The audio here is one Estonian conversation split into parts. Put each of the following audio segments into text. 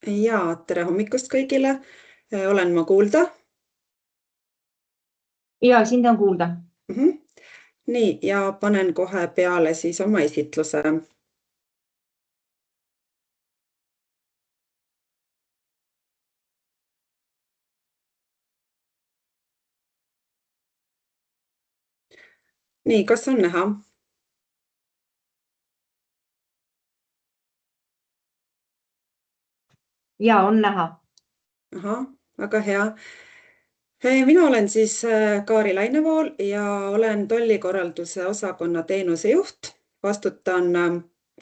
Ja tere hommikust kõigile. Olen ma kuulda? Ja sind on kuulda. Nii, ja panen kohe peale siis oma esitluse. Nii, kas on näha? Ja on näha. Ahah, väga hea. Mina olen siis Kaari Lainevool ja olen tollikorralduse osakonna teenusejuht. Vastutan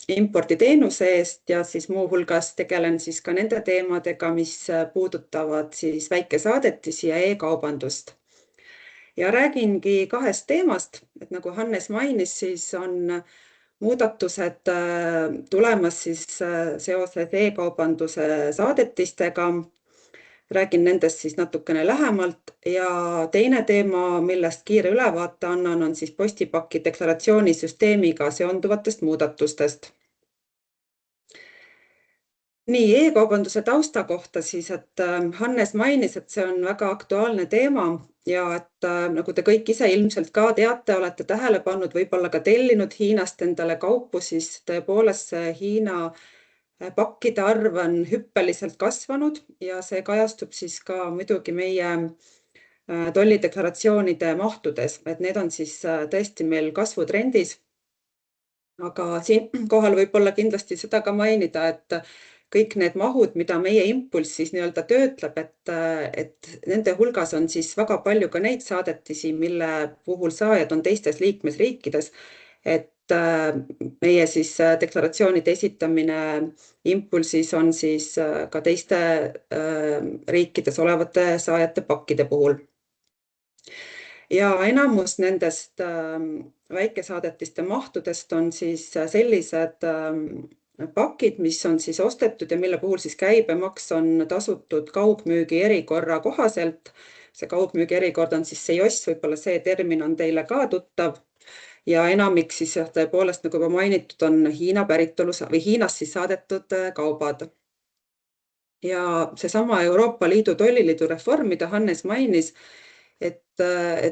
imporditeenuse eest ja siis muuhulgas tegelen siis ka nende teemadega, mis puudutavad siis väikesaadetisi ja e-kaubandust. Ja räägingi kahest teemast, et nagu Hannes mainis, siis on muudatused tulemas siis seoses e-kaubanduse saadetistega. Räägin nendest siis natukene lähemalt ja teine teema, millest kiire ülevaate annan, on siis postipaki deklaratsioonisüsteemiga seonduvatest muudatustest. Nii, e-kaubanduse tausta kohta siis, et Hannes mainis, et see on väga aktuaalne teema ja et nagu te kõik ise ilmselt ka teate, olete tähele pannud, võib-olla ka tellinud Hiinast endale kaupu, siis tõepoolest see Hiina pakkide arv on hüppeliselt kasvanud ja see kajastub siis ka muidugi meie tollideklaratsioonide mahtudes, et need on siis tõesti meil kasvutrendis. Aga siinkohal võib-olla kindlasti seda ka mainida, et kõik need mahud, mida meie Impulss siis nii-öelda töötleb, et nende hulgas on siis väga palju ka neid saadetisi, mille puhul saajad on teistes liikmesriikides, et meie siis deklaratsioonide esitamine Impulssis on siis ka teiste riikides olevate saajate pakkide puhul. Ja enamus nendest väikesaadetiste mahtudest on siis sellised pakid, mis on siis ostetud ja mille puhul siis käibemaks on tasutud kaugmüügi erikorra kohaselt. See kaugmüügi erikord on siis CIOS, võib-olla see termin on teile ka tuttav. Ja enamik siis tõepoolest, nagu juba mainitud, on Hiina päritolu või Hiinast siis saadetud kaubad. Ja seesama Euroopa Liidu tolliliidu reform, mida Hannes mainis, et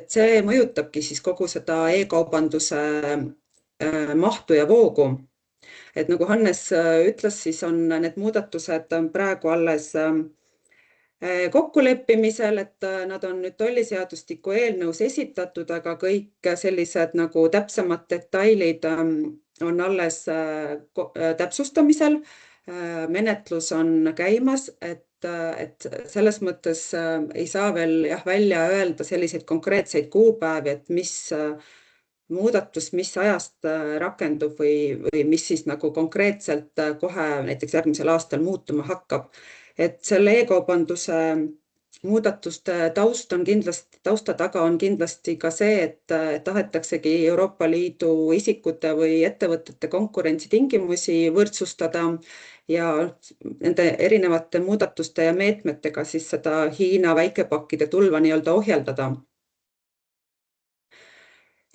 see mõjutabki siis kogu seda e-kaubanduse mahtu ja voogu. Et nagu Hannes ütles, siis on need muudatused praegu alles kokkuleppimisel, et nad on nüüd tolliseadustiku eelnõus esitatud, aga kõik sellised nagu täpsemad detailid on alles täpsustamisel. Menetlus on käimas, et selles mõttes ei saa veel välja öelda selliseid konkreetseid kuupäevi, et mis muudatus, mis ajast rakendub või mis siis nagu konkreetselt kohe näiteks järgmisel aastal muutuma hakkab. Et selle e-kaubanduse muudatuste tausta taga on kindlasti ka see, et tahetaksegi Euroopa Liidu isikute või ettevõtete konkurentsitingimusi võrdsustada ja nende erinevate muudatuste ja meetmetega siis seda Hiina väikepakkide tulva nii-öelda ohjeldada.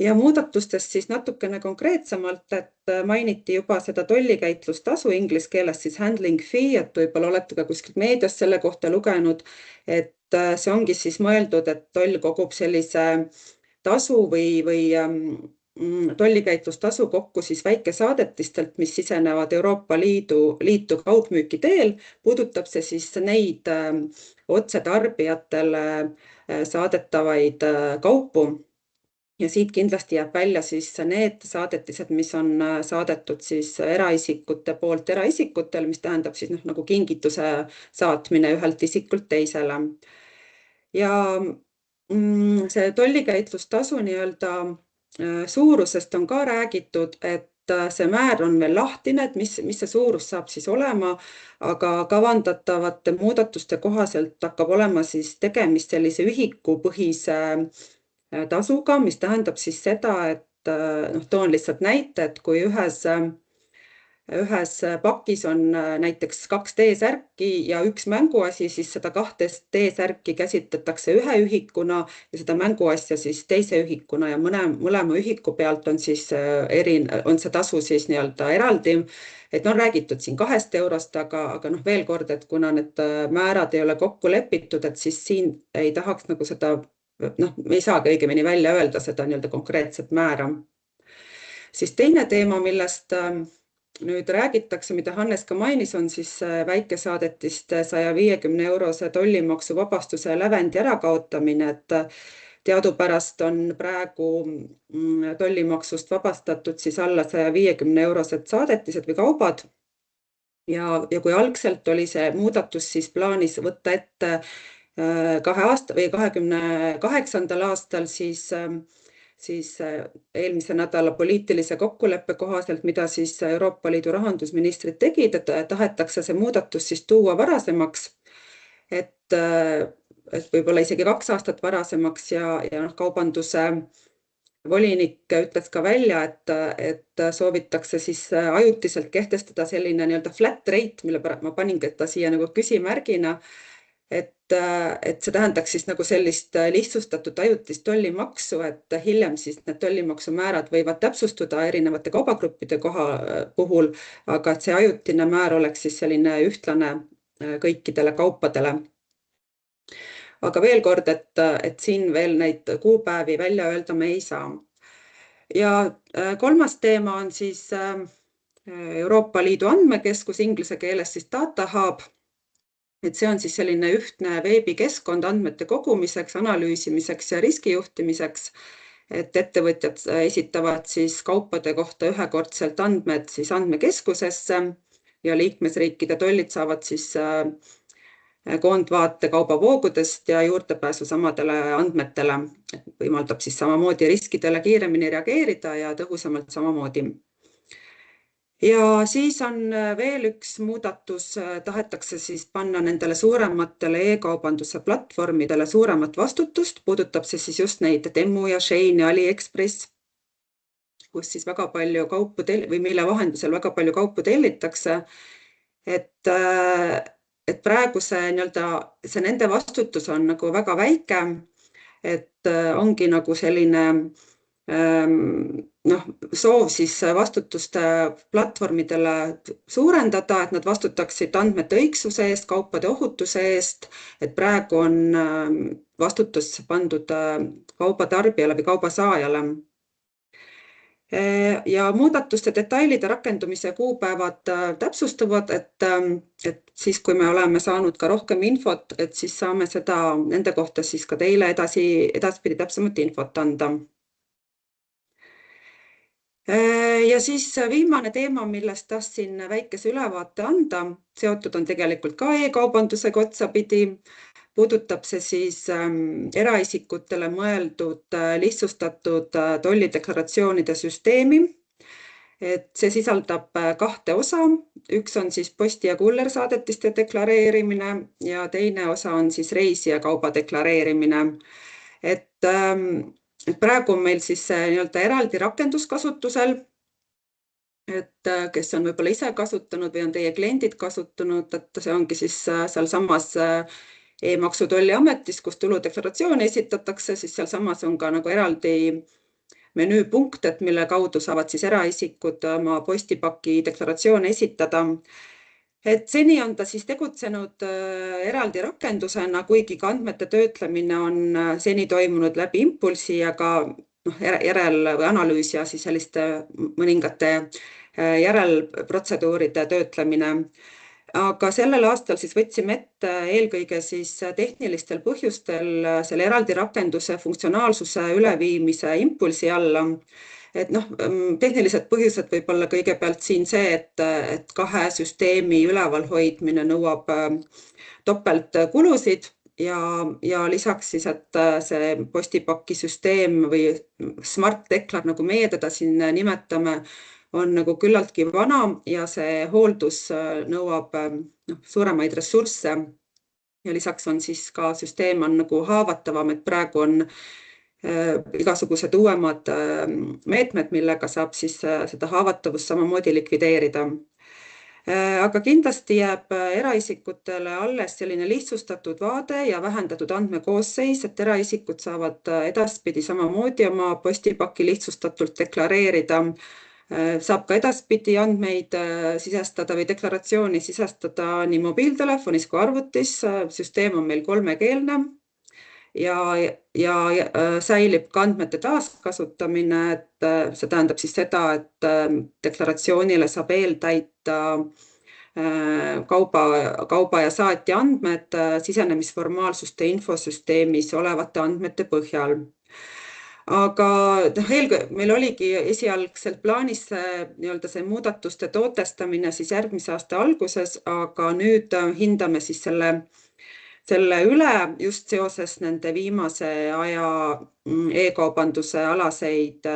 Ja muudatustest siis natukene konkreetsemalt, et mainiti juba seda tollikäitlustasu, inglise keeles siis handling fee, et võib-olla olete ka kuskilt meediast selle kohta lugenud, et see ongi siis mõeldud, et toll kogub sellise tasu või tollikäitlustasu kokku siis väikesaadetistelt, mis sisenevad Euroopa Liitu kaugmüüki teel, puudutab see siis neid otse tarbijatele saadetavaid kaupu. Ja siit kindlasti jääb välja siis need saadetised, mis on saadetud siis eraisikute poolt eraisikutele, mis tähendab siis nagu kingituse saatmine ühelt isikult teisele. Ja see tollikäitlustasu nii-öelda suurusest on ka räägitud, et see määr on veel lahtine, et mis see suurus saab siis olema, aga kavandatavate muudatuste kohaselt hakkab olema siis tegemist sellise ühikupõhise tasuga, mis tähendab siis seda, et toon lihtsalt näite, et kui ühes ühes pakis on näiteks 2 T-särki ja üks mänguasi, siis seda 2 T-särki käsitletakse ühe ühikuna ja seda mänguasja siis teise ühikuna ja mõlema ühiku pealt on siis on see tasu siis nii-öelda eraldi. Et on räägitud siin 2 eurost, aga veel kord, et kuna need määrad ei ole kokku lepitud, et siis siin ei tahaks nagu seda, me ei saagi õigemini välja öelda seda nii-öelda konkreetset määra. Siis teine teema, millest nüüd räägitakse, mida Hannes ka mainis, on siis väikesaadetiste 150 eurose tollimaksu vabastuse lävendi ärakaotamine, et teadupärast on praegu tollimaksust vabastatud siis alla 150 eurosed saadetised või kaubad. Ja kui algselt oli see muudatus siis plaanis võtta ette 2 aasta või 28. aastal, siis eelmise nädala poliitilise kokkuleppe kohaselt, mida siis Euroopa Liidu rahandusministrid tegid, et tahetakse see muudatus siis tuua varasemaks, et võib-olla isegi 2 aastat varasemaks ja kaubanduse volinik ütles ka välja, et soovitakse siis ajutiselt kehtestada selline nii-öelda flat rate, mille ma paningi ta siia nagu küsimärgina, et see tähendaks siis nagu sellist lihtsustatud ajutist tollimaksu, et hiljem siis need tollimaksumäärad võivad täpsustuda erinevate kaubagruppide puhul, aga et see ajutine määr oleks siis selline ühtlane kõikidele kaupadele. Aga veel kord, et siin veel neid kuupäevi välja öelda me ei saa. Ja kolmas teema on siis Euroopa Liidu andmekeskus, inglise keeles siis Data Hub. Et see on siis selline ühtne veebikeskkond andmete kogumiseks, analüüsimiseks ja riskijuhtimiseks, et ettevõtjad esitavad siis kaupade kohta ühekordselt andmed siis andmekeskusesse ja liikmesriikide tollid saavad siis koondvaate kaubavoogudest ja juurdepääsu samadele andmetele, võimaldab siis samamoodi riskidele kiiremini reageerida ja tõhusamalt samamoodi. Ja siis on veel üks muudatus, tahetakse siis panna nendele suurematele e-kaubanduse platvormidele suuremat vastutust, puudutab see siis just neid Temu ja Shein ja AliExpress, kus siis väga palju kaupu või mille vahendusel väga palju kaupu tellitakse, et praegu see nende vastutus on nagu väga väike, et ongi nagu selline soov siis vastutust platvormidele suurendada, et nad vastutaksid andmete õigsuse eest, kaupade ohutuse eest, et praegu on vastutus pandud kaubatarbijale või kaubasaajale. Ja muudatuste detailide rakendumise kuupäevad täpsustuvad, et siis kui me oleme saanud ka rohkem infot, et siis saame nende kohta siis ka teile edaspidi täpsemat infot anda. Ja siis viimane teema, millest tahtsin väikese ülevaate anda, seotud on tegelikult ka e-kaubandusega otsapidi. Puudutab see siis eraisikutele mõeldud lihtsustatud tollideklaratsioonide süsteemi. Et see sisaldab 2 osa. Üks on siis posti- ja kullersaadetiste deklareerimine ja teine osa on siis reisijakauba deklareerimine. Et praegu on meil siis nii-öelda eraldi rakenduskasutusel, et kes on võib-olla ise kasutanud või on teie kliendid kasutanud, et see ongi siis seal samas e-maksu tolliametis, kus tuludeklaratsiooni esitatakse, siis seal samas on ka nagu eraldi menüüpunkt, et mille kaudu saavad siis eraisikud oma postipaki deklaratsioone esitada. Et seni on ta siis tegutsenud eraldi rakendusena, kuigi ka andmete töötlemine on seni toimunud läbi impulsi ja ka järel- või analüüsi ja siis selliste mõningate järelprotseduuride töötlemine. Aga sellel aastal siis võtsime ette eelkõige siis tehnilistel põhjustel selle eraldi rakenduse funktsionaalsuse üleviimise impulsi alla. Et tehnilised põhjused võib olla kõigepealt siin see, et 2 süsteemi üleval hoidmine nõuab topelt kulusid ja lisaks siis, et see postipaki süsteem või smart deklar, nagu meie teda siin nimetame, on nagu küllaltki vana ja see hooldus nõuab suuremaid ressursse. Ja lisaks on siis ka süsteem on nagu haavatavam, et praegu on igasugused uuemad meetmed, millega saab siis seda haavatavust samamoodi likvideerida. Aga kindlasti jääb eraisikutele alles selline lihtsustatud vaade ja vähendatud andmekoosseis, et eraisikud saavad edaspidi samamoodi oma postipaki lihtsustatult deklareerida. Saab ka edaspidi andmeid sisestada või deklaratsiooni sisestada nii mobiiltelefonis kui arvutis. Süsteem on meil 3-keelne ja säilib ka andmete taaskasutamine, et see tähendab siis seda, et deklaratsioonile saab eeltäita kauba ja saatja andmed sisenemisformaalsuste infosüsteemis olevate andmete põhjal. Aga meil oligi esialgselt plaanis see muudatuste tootestamine siis järgmise aasta alguses, aga nüüd hindame siis selle üle just seoses nende viimase aja e-kaubanduse alaseid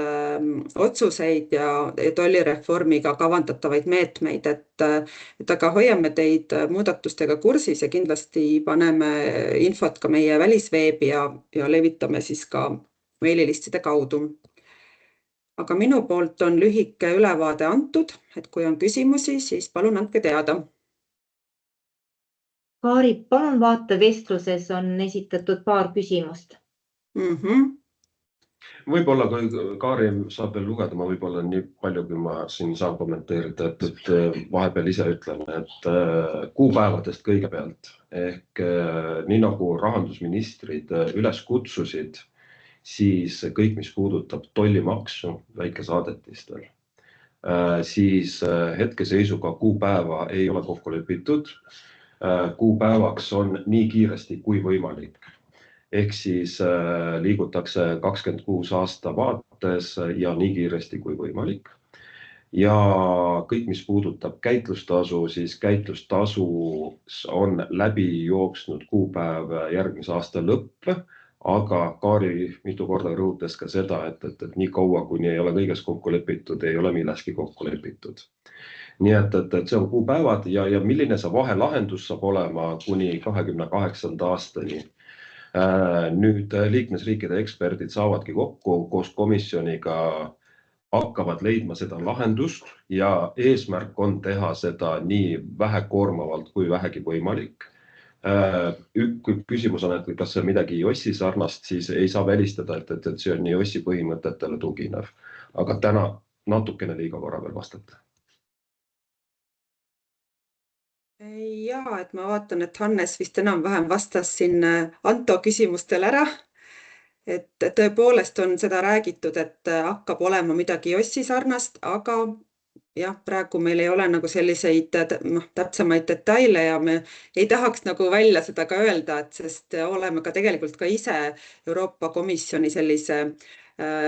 otsuseid ja tollireformiga kavandatavaid meetmeid, et aga hoiame teid muudatustega kursis ja kindlasti paneme infot ka meie välisveebi ja levitame siis ka meililistide kaudu. Aga minu poolt on lühike ülevaade antud, et kui on küsimusi, siis palun andke teada. Kaari, palun vaata, vestluses on esitatud paar küsimust. Võib-olla, kui Kaari saab veel lugeda, ma võib-olla nii palju, kui ma siin saan kommenteerida, et vahepeal ise ütlen, et kuupäevadest kõigepealt ehk nii nagu rahandusministrid üles kutsusid, siis kõik, mis puudutab tollimaksu väikesaadetistel, siis hetkeseisuga kuupäeva ei ole kokku lepitud. Kuupäevaks on nii kiiresti kui võimalik. Ehk siis liigutakse 26 aasta vaates ja nii kiiresti kui võimalik. Ja kõik, mis puudutab käitlustasu, siis käitlustasu on läbi jooksnud kuupäev järgmise aasta lõpp, aga Kaari mitu korda rõhutas ka seda, et nii kaua, kuni ei ole kõiges kokku lepitud, ei ole milleski kokku lepitud. Nii et see on kuupäevad ja milline see vahelahendus saab olema kuni 28. aastani. Nüüd liikmesriikide eksperdid saavadki kokku koos komisjoniga, hakkavad leidma seda lahendust ja eesmärk on teha seda nii vähekoormavalt kui vähegi võimalik. Kui küsimus on, et kas see on midagi IOSi sarnast, siis ei saa välistada, et see on IOSi põhimõtetele tuginev. Aga täna natukene liiga korra veel vastata. Ja, et ma vaatan, et Hannes vist enam-vähem vastas siin Anto küsimustele ära. Et tõepoolest on seda räägitud, et hakkab olema midagi IOSi sarnast, aga jah, praegu meil ei ole nagu selliseid täpsemaid detaile ja me ei tahaks nagu välja seda ka öelda, sest oleme ka tegelikult ka ise Euroopa Komisjoni sellise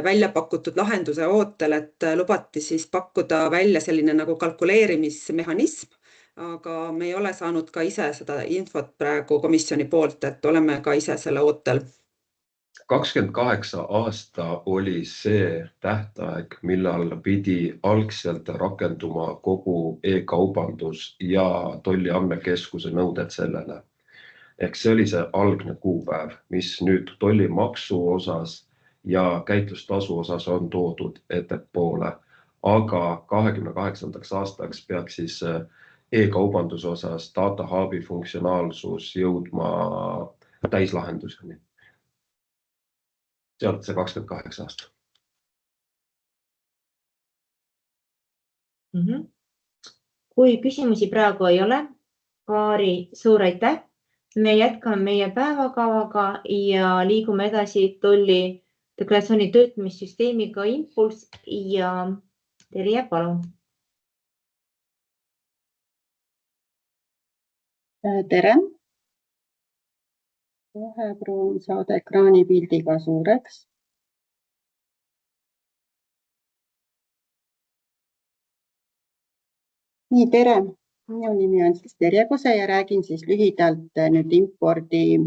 välja pakutud lahenduse ootel, et lubati siis pakkuda välja selline nagu kalkuleerimismehhanism, aga me ei ole saanud ka ise seda infot praegu komisjoni poolt, et oleme ka ise selle ootel. 28 aasta oli see tähtaeg, millal pidi algselt rakenduma kogu e-kaubandus ja tolliandmekeskuse nõuded sellele. Ehk see oli see algne kuupäev, mis nüüd tollimaksu osas ja käitlustasu osas on toodud ettepoole. Aga 28. aastaks peaks siis e-kaubanduse osas data hubi funktsionaalsus jõudma täislahenduseni. Sealt see 28 aasta. Kui küsimusi praegu ei ole, Kaari, suur aitäh. Me jätkame meie päevakavaga ja liigume edasi tolli deklaratsiooni töötlemissüsteemiga Impulss ja Terje, palun. Tere! Kohe proovin saada ekraanipildiga suureks. Nii, tere! Minu nimi on siis Terje Kose ja räägin siis lühidalt nüüd impordi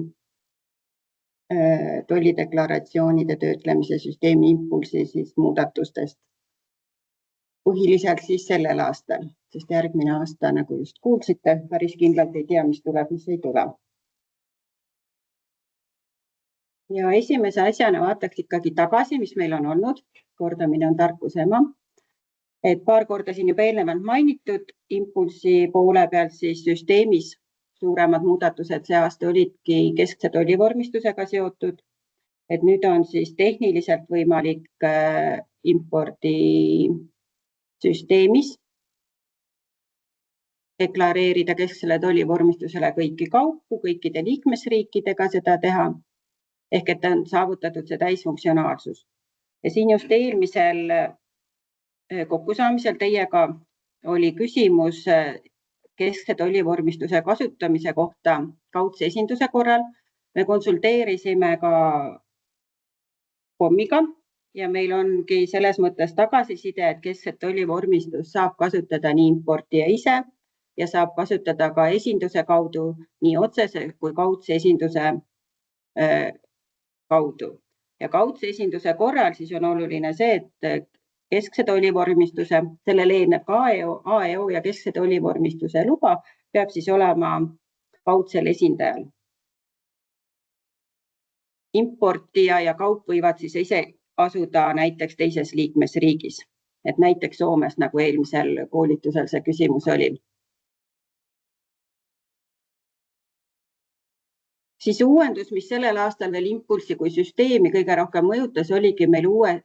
tollideklaratsioonide töötlemise süsteemi Impulssi siis muudatustest. Põhiliselt siis sellel aastal, sest järgmine aasta, nagu just kuulsite, päris kindlalt ei tea, mis tuleb, mis ei tule. Ja esimese asjana vaataks ikkagi tagasi, mis meil on olnud. Kordamine on tarkuse ema. Et paar korda siin juba eelnevalt mainitud impulsi poole pealt siis süsteemis suuremad muudatused see aasta olidki keskse tollivormistusega seotud. Et nüüd on siis tehniliselt võimalik impordisüsteemis deklareerida kesksele tollivormistusele kõiki kaupu, kõikide liikmesriikidega seda teha. Ehk et on saavutatud see täisfunktsionaalsus. Ja siin just eelmisel kokkusaamisel teiega oli küsimus keskse tollivormistuse kasutamise kohta kaudse esinduse korral. Me konsulteerisime ka kommiga ja meil ongi selles mõttes tagasiside, et keskset tollivormistus saab kasutada nii importija ise ja saab kasutada ka esinduse kaudu nii otsese kui kaudse esinduse kaudu. Ja kaudse esinduse korral siis on oluline see, et keskse tollivormistuse, sellele eelneb ka AEO ja keskse tollivormistuse luba peab siis olema kaudsel esindajal. Importija ja kaup võivad siis ise asuda näiteks teises liikmesriigis, et näiteks Soomes, nagu eelmisel koolitusel see küsimus oli. Siis uuendus, mis sellel aastal veel impulsi kui süsteemi kõige rohkem mõjutas, oligi meil uue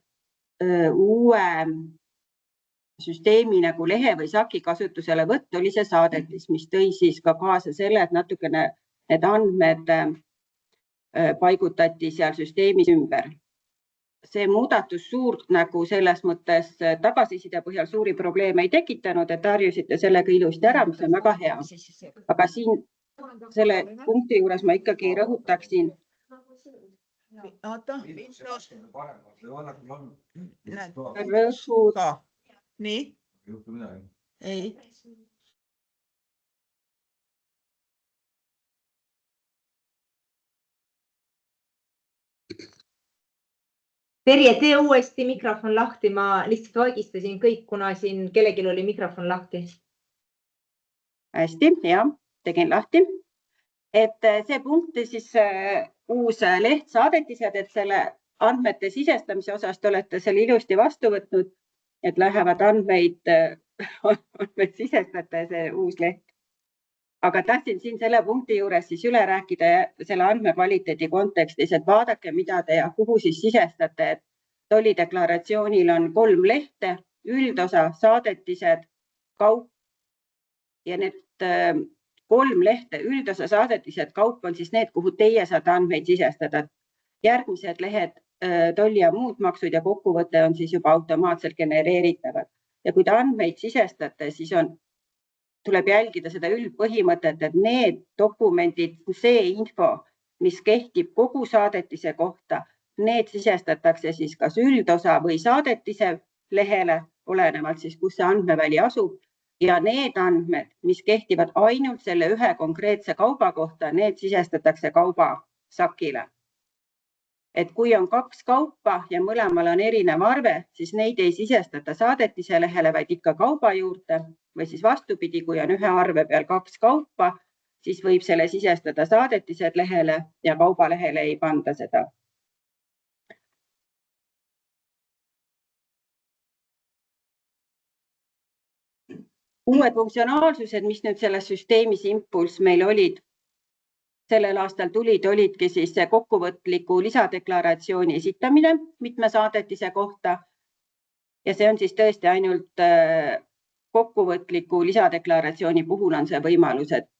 süsteemi nagu lehe või saki kasutusele võtt oli see saadetis, mis tõi siis ka kaasa selle, et natukene need andmed paigutati seal süsteemis ümber. See muudatus suurt nagu selles mõttes tagasiside põhjal suuri probleeme ei tekitanud, et harjusite sellega ilusti ära, mis on väga hea. Aga siin selle punkti juures ma ikkagi rõhutaksin. Nii? Ei. Terje, tee uuesti mikrofon lahti. Ma lihtsalt vaigistasin kõik, kuna siin kellelgi oli mikrofon lahti. Hästi, ja tegin lahti. Et see punkt siis uus leht saadetised, et selle andmete sisestamise osas te olete selle ilusti vastu võtnud, et lähevad andmeid sisestate see uus leht. Aga tahtsin siin selle punkti juures siis üle rääkida selle andmekvaliteedi kontekstis, et vaadake, mida te ja kuhu siis sisestate, et tollideklaratsioonil on 3 lehte, üldosa, saadetised, kaup ja need 3 lehte, üldosa, saadetised, kaup on siis need, kuhu teie saate andmeid sisestada. Järgmised lehed, tolli ja muud maksud ja kokkuvõte on siis juba automaatselt genereeritavad. Ja kui te andmeid sisestate, siis tuleb jälgida seda üldpõhimõtet, et need dokumendid, see info, mis kehtib kogu saadetise kohta, need sisestatakse siis kas üldosa või saadetise lehele, olenevalt siis, kus see andmeväli asub. Ja need andmed, mis kehtivad ainult selle ühe konkreetse kauba kohta, need sisestatakse kaubasakile. Et kui on 2 kaupa ja mõlemal on erinev arve, siis neid ei sisestata saadetise lehele, vaid ikka kauba juurde. Või siis vastupidi, kui on ühe arve peal 2 kaupa, siis võib selle sisestada saadetised lehele ja kaubalehele ei panda seda. Uued funktsionaalsused, mis nüüd selles süsteemis impulss meil olid, sellel aastal olidki siis kokkuvõtliku lisadeklaratsiooni esitamine mitme saadetise kohta. Ja see on siis tõesti ainult kokkuvõtliku lisadeklaratsiooni puhul on see võimalus, et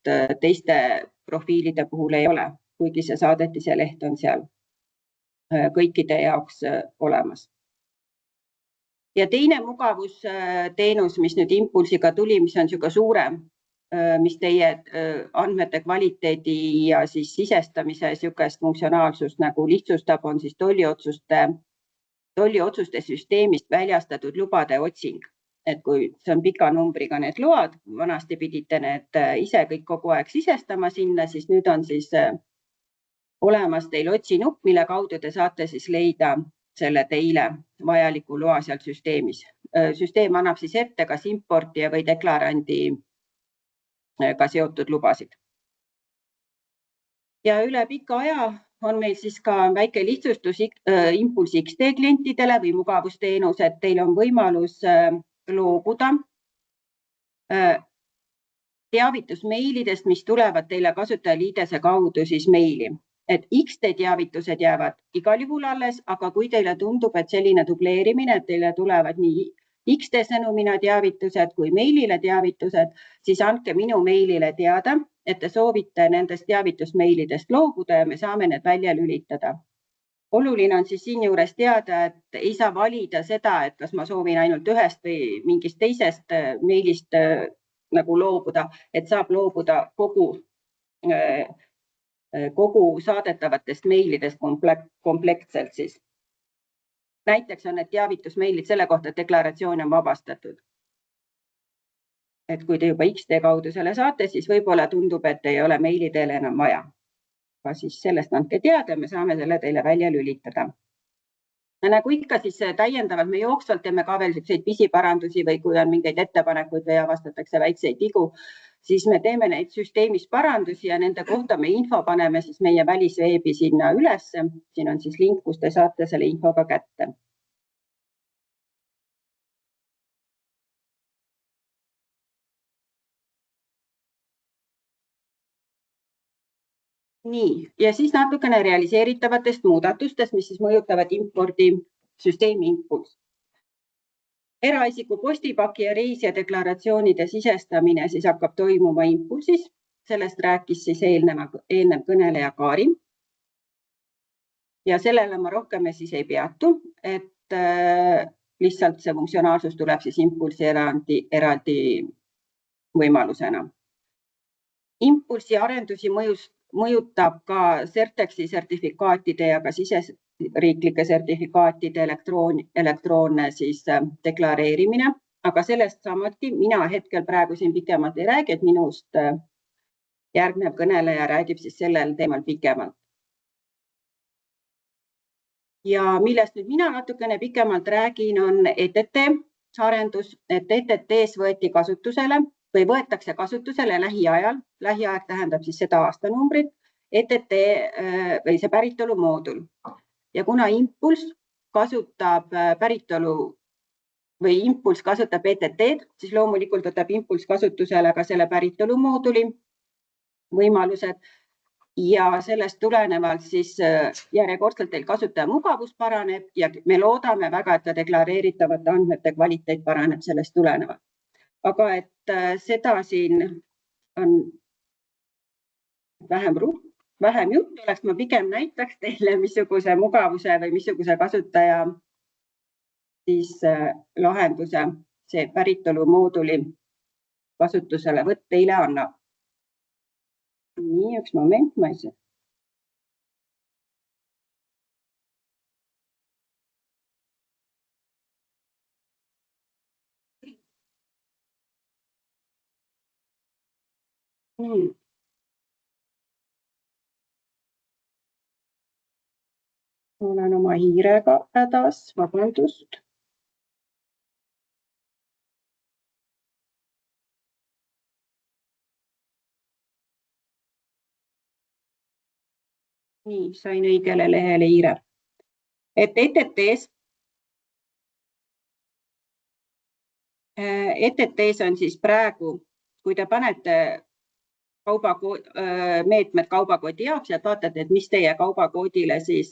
teiste profiilide puhul ei ole, kuigi see saadetise leht on seal kõikide jaoks olemas. Ja teine mugavusteenus, mis nüüd impulsiga tuli, mis on niisugune suurem, mis teie andmete kvaliteedi ja siis sisestamise niisugust funktsionaalsust nagu lihtsustab, on siis tolliotsuste süsteemist väljastatud lubade otsing. Et kui see on pika numbriga need load, vanasti pidite need ise kõik kogu aeg sisestama sinna, siis nüüd on siis olemas teil otsinupp, mille kaudu te saate siis leida selle teile vajaliku loa sealt süsteemis. Süsteem annab siis ette kas importija või deklarandiga seotud lubasid. Ja üle pika aja on meil siis ka väike lihtsustus Impulsi XD klientidele või mugavusteenus, et teil on võimalus loobuda teavitusmeilidest, mis tulevad teile kasutajaliidese kaudu siis meili. Et XD teavitused jäävad igal juhul alles, aga kui teile tundub, et selline dubleerimine, et teile tulevad nii XD sõnumina teavitused kui meilile teavitused, siis andke minu meilile teada, et te soovite nendest teavitusmeilidest loobuda ja me saame need välja lülitada. Oluline on siis siinjuures teada, et ei saa valida seda, et kas ma soovin ainult ühest või mingist teisest meilist nagu loobuda, et saab loobuda kogu saadetavatest meilidest komplektselt siis. Näiteks on need teavitusmeilid selle kohta, et deklaratsioon on vabastatud. Et kui te juba XD kaudu selle saate, siis võib-olla tundub, et ei ole meili teile enam vaja. Aga siis sellest andke teada, me saame selle teile välja lülitada. Nagu ikka, siis täiendavalt me jooksvalt teeme ka veel pisiparandusi või kui on mingeid ettepanekuid või avastatakse väikseid vigu, siis me teeme neid süsteemis parandusi ja nende kohta me info paneme siis meie välisveebi sinna üles. Siin on siis link, kus te saate selle infoga kätte. Nii, ja siis natukene realiseeritavatest muudatustest, mis siis mõjutavad impordi süsteemi impuls. Eraisiku postipaki ja reisija deklaratsioonide sisestamine siis hakkab toimuma impulsis. Sellest rääkis siis eelnev kõneleja Kaari. Ja sellele ma rohkem siis ei peatu, et lihtsalt see funktsionaalsus tuleb siis impulsi eraldi võimalusena. Impulsi arendusi mõjutab ka Certexi sertifikaatide ja ka siseriiklike sertifikaatide elektroonne siis deklareerimine, aga sellest samuti mina hetkel praegu siin pikemalt ei räägi, et minust järgnev kõneleja räägib siis sellel teemal pikemalt. Ja millest nüüd mina natukene pikemalt räägin, on ETT arendus, et ETT-s võeti kasutusele või võetakse kasutusele lähiajal. Lähiaeg tähendab siis seda aastanumbrit, ETT või see päritolumoodul. Ja kuna impuls kasutab kasutab ETT-d, siis loomulikult võtab impuls kasutusele ka selle päritolumooduli võimalused ja sellest tulenevalt siis järjekordselt teil kasutaja mugavus paraneb ja me loodame väga, et ka deklareeritavate andmete kvaliteet paraneb sellest tulenevalt. Aga et seda siin on vähem juttu, oleks ma pigem näitaks teile, missuguse mugavuse või missuguse kasutaja siis lahenduse see päritolumooduli kasutuselevõtt teile annab. Nii, üks moment, ma ei saa. Olen oma hiirega hädas, vabandust. Nii, sain õigele lehele hiire. Et ETT-s on siis praegu, kui te panete meetmed kaubakoodi jaoks ja vaatate, et mis teie kaubakoodile siis,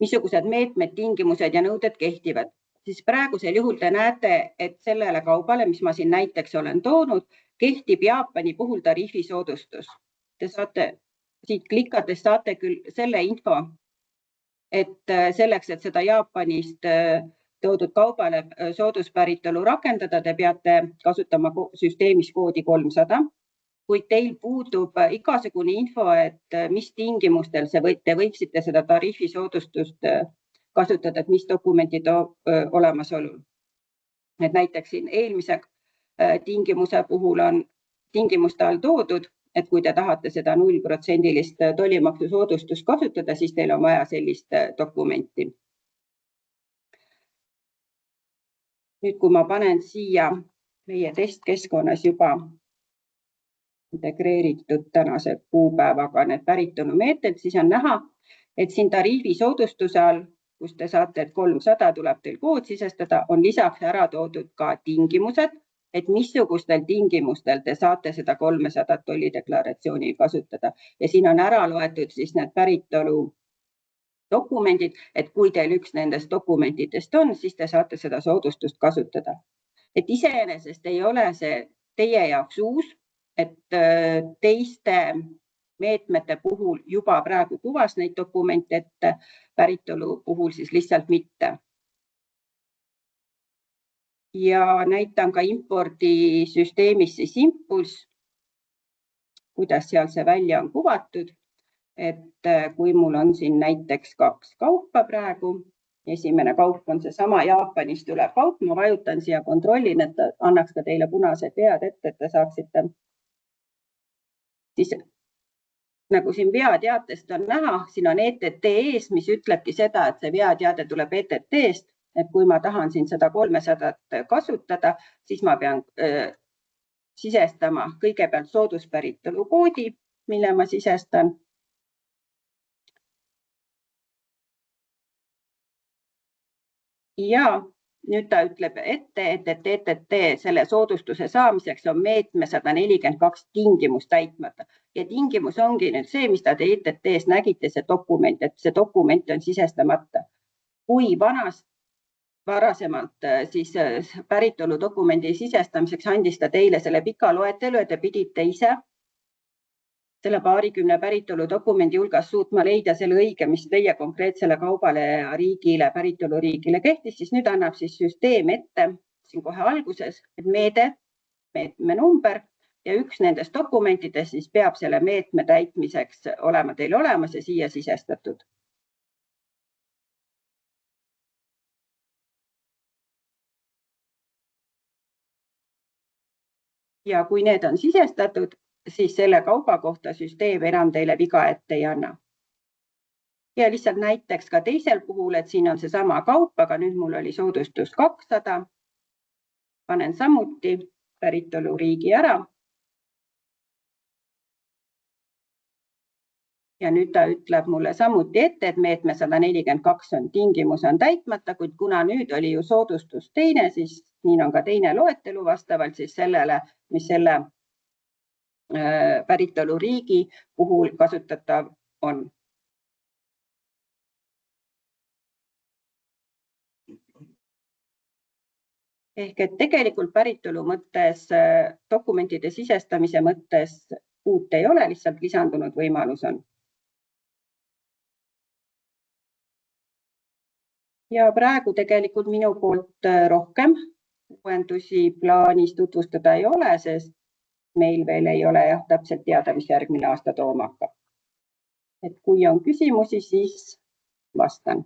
missugused meetmed, tingimused ja nõuded kehtivad, siis praegusel juhul te näete, et sellele kaubale, mis ma siin näiteks olen toonud, kehtib Jaapani puhul tariifisoodustus. Te saate siit klikates saate küll selle info, et selleks, et seda Jaapanist toodud kaubale sooduspäritolu rakendada, te peate kasutama süsteemis koodi 300, kuid teil puudub igasugune info, et mis tingimustel te võiksite seda tariifisoodustust kasutada, et mis dokumendid olemasolul. Et näiteks siin eelmise tingimuse puhul on tingimuste all toodud, et kui te tahate seda 0% tollimaksusoodustust kasutada, siis teil on vaja sellist dokumenti. Nüüd, kui ma panen siia meie testkeskkonnas juba integreeritud tänase kuupäevaga need päritolumeetmed, siis on näha, et siin tariifisoodustuse all kus te saate, et 300 tuleb teil kood sisestada, on lisaks ära toodud ka tingimused, et missugustel tingimustel te saate seda 300 tollideklaratsioonil kasutada. Ja siin on ära loetud siis need päritolu dokumendid, et kui teil üks nendest dokumentidest on, siis te saate seda soodustust kasutada. Et iseenesest ei ole see teie jaoks uus, et teiste meetmete puhul juba praegu kuvas neid dokumente, et päritolu puhul siis lihtsalt mitte. Ja näitan ka impordisüsteemis siis Impulss, kuidas seal see välja on kuvatud. Et kui mul on siin näiteks 2 kaupa praegu, esimene kaup on seesama Jaapanist tuleb kaup, ma vajutan siia kontrollin, et annaks ka teile punased vead ette, et te saaksite. Siis nagu siin veateatest on näha, siin on ETT ees, mis ütlebki seda, et see veateade tuleb ETT-st, et kui ma tahan siin seda 300 kasutada, siis ma pean sisestama kõigepealt sooduspäritolu koodi, mille ma sisestan. Ja nüüd ta ütleb ette, et ETT selle soodustuse saamiseks on meetme 142 tingimus täitmata. Ja tingimus ongi nüüd see, mis te ETT-s nägite, see dokument, et see dokument on sisestamata. Kui varasemalt siis päritolu dokumendi sisestamiseks andis ta teile selle pika loetelu, et te pidite ise selle paarikümne päritolu dokumendi hulgas suutma leida selle õige, mis teie konkreetsele kaubale ja riigile, päritolu riigile kehtis, siis nüüd annab siis süsteem ette siin kohe alguses, et meetme number ja üks nendest dokumentidest siis peab selle meetme täitmiseks olema teil olemas ja siia sisestatud. Ja kui need on sisestatud, siis selle kauba kohta süsteem enam teile viga ette ei anna. Ja lihtsalt näiteks ka teisel puhul, et siin on seesama kaup, aga nüüd mul oli soodustus 200. Panen samuti päritolu riigi ära. Ja nüüd ta ütleb mulle samuti ette, et meetme 142 on tingimus on täitmata, kuid kuna nüüd oli ju soodustus teine, siis nii on ka teine loetelu vastavalt siis sellele, mis selle päritolu riigi puhul kasutatav on. Ehk et tegelikult päritolu mõttes, dokumentide sisestamise mõttes uut ei ole, lihtsalt lisandunud võimalus on. Ja praegu tegelikult minu poolt rohkem uuendusi plaanis tutvustada ei ole, sest meil veel ei ole täpselt teada, mis järgmine aasta tooma hakkab. Et kui on küsimusi, siis vastan.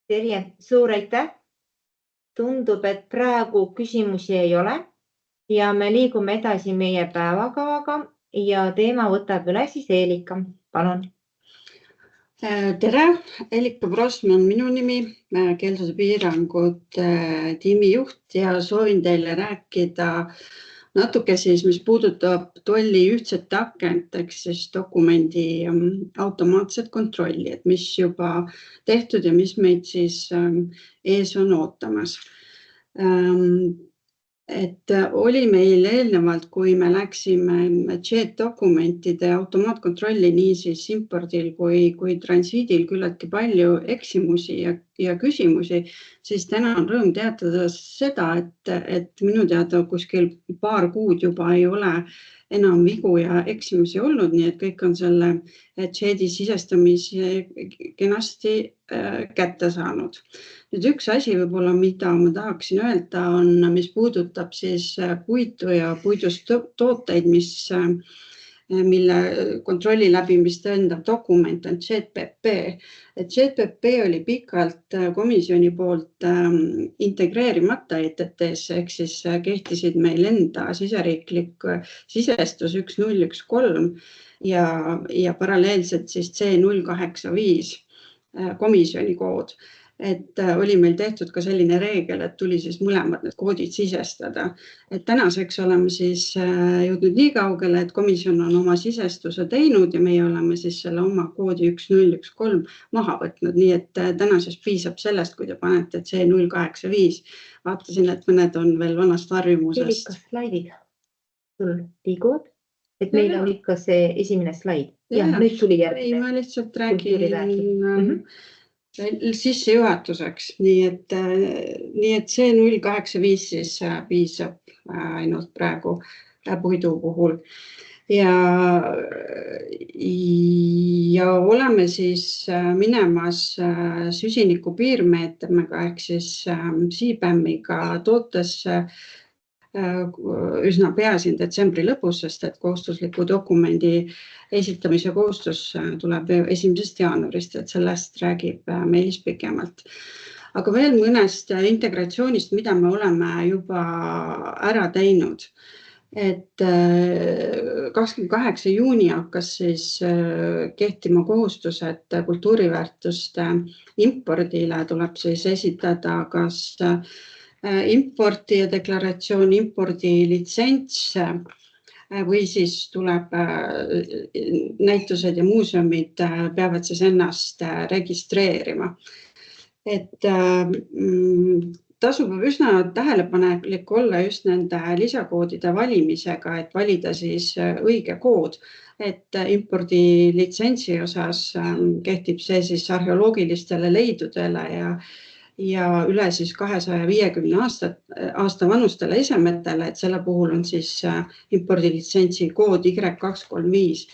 Terje, suur aitäh. Tundub, et praegu küsimusi ei ole ja me liigume edasi meie päevakavaga ja teema võtab üle siis Eelika. Palun. Tere, Eelika Brosman on minu nimi, keelsuse piirangud tiimijuht ja soovin teile rääkida natuke siis, mis puudutab tolli ühtset akent, ehk siis dokumendi automaatset kontrolli, et mis juba tehtud ja mis meid siis ees on ootamas. Et oli meil eelnevalt, kui me läksime chat-dokumentide automaatkontrolli nii siis impordil kui transiidil küllaltki palju eksimusi ja küsimusi, siis täna on rõõm teatada seda, et minu teada kuskil paar kuud juba ei ole enam vigu ja eksimusi olnud, nii et kõik on selle chati sisestamise kenasti kätte saanud. Nüüd üks asi võib-olla, mida ma tahaksin öelda, on, mis puudutab siis puitu ja puidust tooteid, mille kontrolli läbimist tõendav dokument on ZPP. ZPP oli pikalt komisjoni poolt integreerimata ETT-sse, ehk siis kehtisid meil enda siseriiklik sisestus 1013 ja paralleelselt siis C085 komisjoni kood. et oli meil tehtud ka selline reegel, et tuli siis mõlemad need koodid sisestada. Et tänaseks oleme siis jõudnud nii kaugele, et komisjon on oma sisestuse teinud ja meie oleme siis selle oma koodi 1013 maha võtnud, nii et tänasest piisab sellest, kui te panete C085. Vaatasin, et mõned on veel vanast harjumusest. Selika slaidid sul liiguvad, et meil on ikka see esimene slaid. Ja, nüüd tuli järgmine. Ei, ma lihtsalt räägin sissejuhatuseks, nii et C085 siis piisab ainult praegu puidu puhul. Ja oleme siis minemas süsiniku piirmeetmega ehk siis CBAM-iga tootesse üsna pea siin detsembri lõpus, sest et kohustusliku dokumendi esitamise kohustus tuleb 1. jaanuarist, et sellest räägib Meelis pikemalt. Aga veel mõnest integratsioonist, mida me oleme juba ära teinud. Et 28. juuni hakkas siis kehtima kohustus, et kultuuriväärtuste impordile tuleb siis esitada kas importija deklaratsioon, impordilitsents või siis tuleb näitused ja muuseumid peavad siis ennast registreerima. Et tasub üsna tähelepanelik olla just nende lisakoodide valimisega, et valida siis õige kood, et impordilitsentsi osas kehtib see siis arheoloogilistele leidudele ja üle siis 250 aasta vanustele esemetele, et selle puhul on siis impordilitsentsi kood Y235.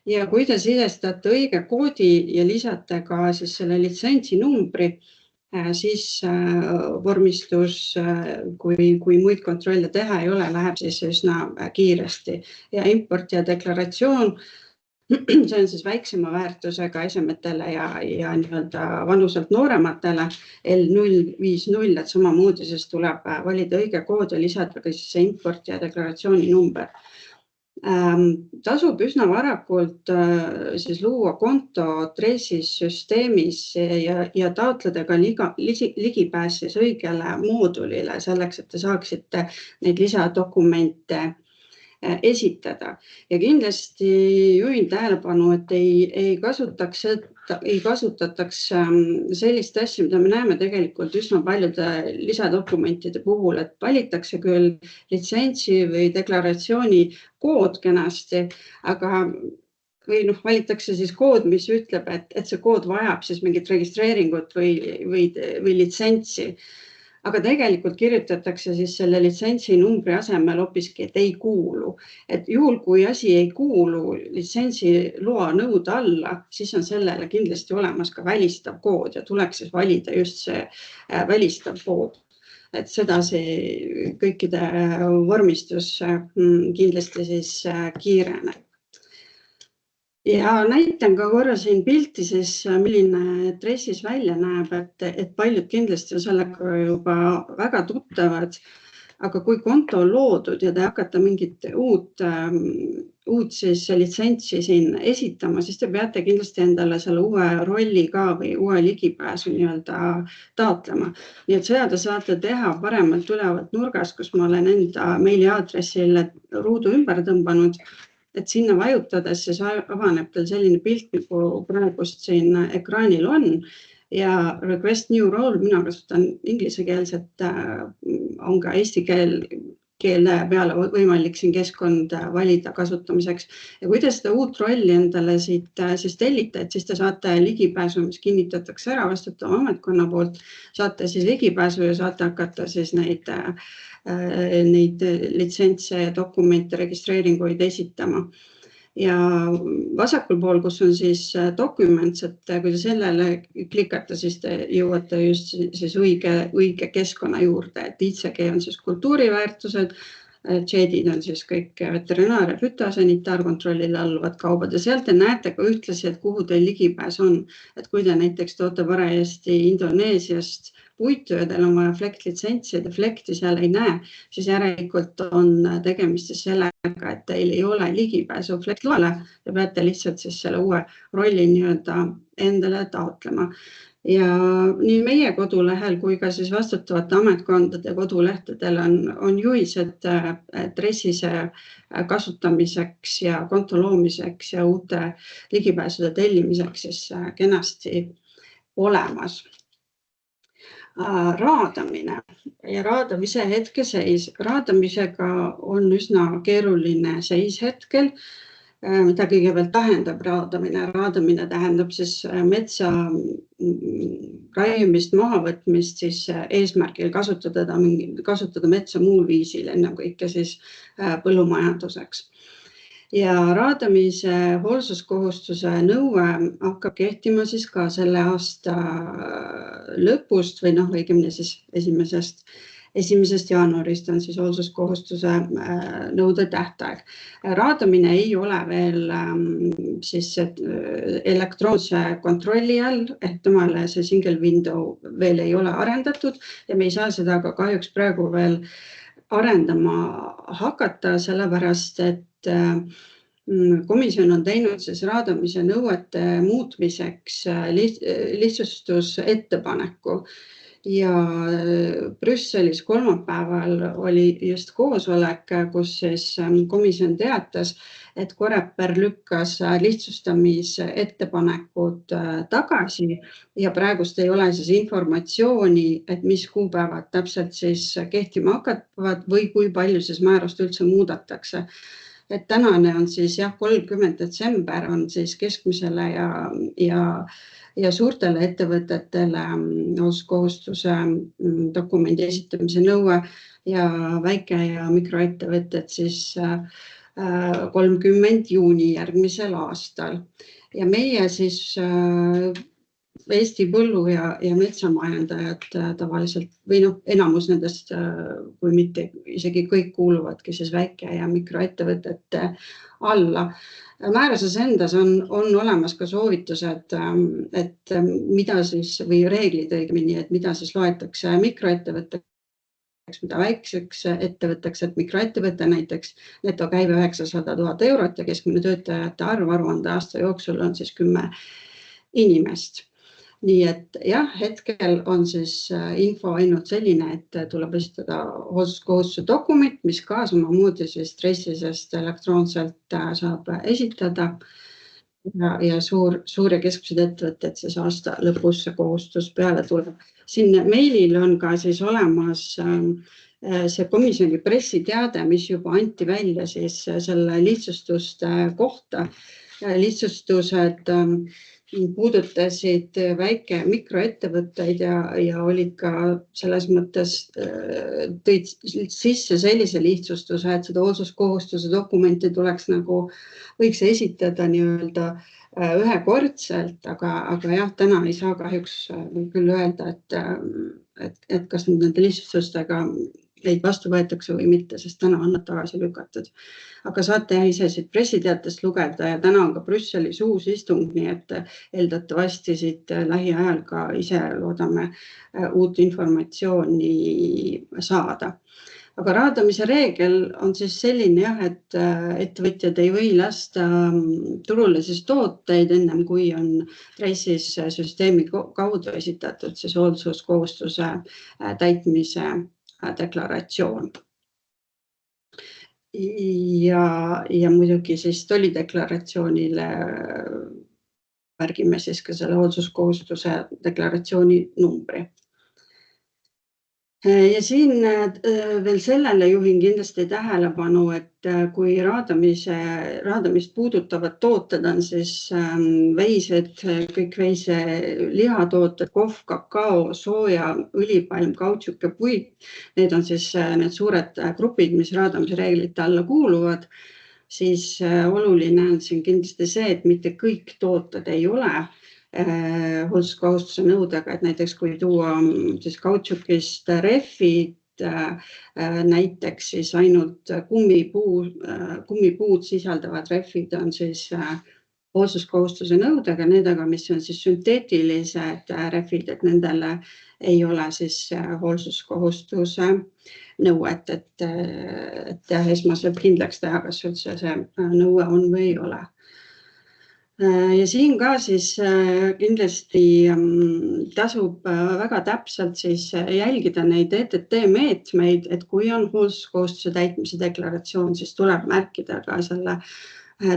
Ja kui te sisestate õige koodi ja lisate ka siis selle litsentsi numbri, siis vormistus, kui muid kontrolle teha ei ole, läheb siis üsna kiiresti. Ja import ja deklaratsioon, see on siis väiksema väärtusega esemetele ja nii-öelda vanuselt noorematele L050, et samamoodi siis tuleb valida õige kood ja lisada ka siis see import ja deklaratsiooni number. Tasub üsna varakult siis luua konto Trace'is süsteemis ja taotleda ka ligipääs siis õigele moodulile selleks, et te saaksite neid lisadokumente esitada. Ja kindlasti juhin tähelepanu, et ei kasutataks sellist asja, mida me näeme tegelikult üsna paljude lisadokumentide puhul, et valitakse küll litsentsi või deklaratsiooni kood kenasti, aga valitakse siis kood, mis ütleb, et see kood vajab siis mingit registreeringut või litsentsi. Aga tegelikult kirjutatakse siis selle litsentsi numbri asemel hoopiski, et ei kuulu. Et juhul, kui asi ei kuulu litsentsi loa nõude alla, siis on sellele kindlasti olemas ka välistav kood ja tuleks siis valida just see välistav kood. Et sedasi kõikide vormistus kindlasti siis kiireneb. Ja näitan ka korra siin pilti, siis milline Trace'is välja näeb, et paljud kindlasti on sellega juba väga tuttavad, aga kui konto on loodud ja te hakkate mingit uut siis litsentsi siin esitama, siis te peate kindlasti endale selle uue rolli ka või uue ligipääsu nii-öelda taotlema. Nii et seda te saate teha paremalt ülevalt nurgas, kus ma olen enda meiliaadressil ruudu ümber tõmbanud. Et sinna vajutades siis avaneb teil selline pilt, nagu praegust siin ekraanil on ja request new role, mina kasutan inglisekeelset, on ka eesti keele peale võimalik siin keskkond valida kasutamiseks. Ja kui te seda uut rolli endale siit siis tellite, et siis te saate ligipääsu, mis kinnitatakse ära vastutava ametkonna poolt, saate siis ligipääsu ja saate hakata siis neid litsentse ja dokumente, registreeringuid esitama. Ja vasakul pool, kus on siis documents, et kui te sellele klikate, siis te jõuate just siis õige keskkonna juurde, et ICG on siis kultuuriväärtused, JED-id on siis kõik veterinaar- ja fütosanitaarkontrollile alluvad kaubad ja sealt te näete ka ühtlasi, et kuhu teil ligipääs on. Et kui te näiteks toote parajasti Indoneesiast puitu ja teil on vaja FLECT-litsentsi ja te FLECT-i seal ei näe, siis järelikult on tegemist siis sellega, et teil ei ole ligipääsu FLECT-loale ja peate lihtsalt siis selle uue rolli nii-öelda endale taotlema. Ja nii meie kodulehel kui ka siis vastutavate ametkondade kodulehtedel on juhised RES-ise kasutamiseks ja konto loomiseks ja uute ligipääsude tellimiseks siis kenasti olemas. Raadamine ja raadamise hetkeseis. Raadamisega on üsna keeruline seis hetkel. Mida kõigepealt tähendab raadamine? Raadamine tähendab siis metsa raiumist, mahavõtmist siis eesmärgil kasutada metsa muul viisil, ennekõike siis põllumajanduseks. Ja raadamise hoolsuskohustuse nõue hakkab kehtima siis ka selle aasta lõpust või õigemini siis 1. jaanuarist on siis hoolsuskohustuse nõude tähtaeg. Raadamine ei ole veel siis elektroonse kontrolli all, ehk temale see single window veel ei ole arendatud ja me ei saa seda ka kahjuks praegu veel arendama hakata, sellepärast et komisjon on teinud siis raadamise nõuete muutmiseks lihtsustusettepaneku. Ja Brüsselis kolmapäeval oli just koosolek, kus siis komisjon teatas, et Coreper lükkas lihtsustamise ettepanekud tagasi ja praegust ei ole siis informatsiooni, et mis kuupäevad täpselt siis kehtima hakkavad või kui palju siis määrust üldse muudetakse. Et tänane on siis 30. detsember on siis keskmisele ja suurtele ettevõtetele hoolsuskohustuse dokumendi esitamise nõue ja väike- ja mikroettevõtted siis 30. juuni järgmisel aastal. Ja meie siis Eesti põllu- ja metsamajandajad tavaliselt või enamus nendest, kui mitte isegi kõik kuuluvadki siis väike- ja mikroettevõtete alla. Määruses endas on olemas ka soovitused, et mida siis või reeglid õigemini, et mida siis loetakse mikroettevõtteks, mida väikseks ettevõtteks, et mikroettevõte näiteks netokäive 900 000 eurot ja keskmine töötajate arv aruande aasta jooksul on siis 10 inimest. Nii et jah, hetkel on siis info ainult selline, et tuleb esitada hoolsuskohustuse dokument, mis ka samamoodi siis RES-isest elektroonselt saab esitada ja suur ja keskmised ettevõtted siis aasta lõpus see kohustus peale tuleb. Siin meilil on ka siis olemas see komisjoni pressiteade, mis juba anti välja siis selle lihtsustuste kohta. Lihtsustused puudutasid väike mikroettevõtteid ja olid ka selles mõttes tõid sisse sellise lihtsustuse, et seda hoolsuskohustuse dokumenti võiks esitada nii-öelda ühekordselt, aga jah, täna ei saa kahjuks küll öelda, et kas nende lihtsustustega neid vastu võetakse või mitte, sest täna on nad tagasi lükatud. Aga saate ise siit pressiteatest lugeda ja täna on ka Brüsselis uus istung, nii et eeldatavasti siit lähiajal ka ise loodame uut informatsiooni saada. Aga raadamise reegel on siis selline jah, et ettevõtjad ei või lasta turule siis tooteid ennem, kui on RES-is süsteemi kaudu esitatud siis hoolsuskohustuse täitmise deklaratsioon. Ja muidugi siis tollideklaratsioonile märgime siis ka selle hoolsuskohustuse deklaratsiooni numbri. Ja siin veel sellele juhin kindlasti tähelepanu, et kui raadamist puudutavad tooted on siis veised, kõik veise lihatooted, kohv, kakao, sooja, õlipalm, kautšuk ja puit, need on siis need suured grupid, mis raadamise reeglite alla kuuluvad, siis oluline on siin kindlasti see, et mitte kõik tooted ei ole hoolsuskohustuse nõudega, et näiteks kui tuua siis kautšukist rehvid, näiteks siis ainult kummipuud sisaldavad rehvid on siis hoolsuskohustuse nõudega, need aga, mis on siis sünteetilised rehvid, et nendele ei ole siis hoolsuskohustuse nõuet, et esmas võib kindlaks teha, kas üldse see nõue on või ei ole. Ja siin ka siis kindlasti tasub väga täpselt siis jälgida neid ETT meetmeid, et kui on hoolsuskohustuse täitmise deklaratsioon, siis tuleb märkida ka selle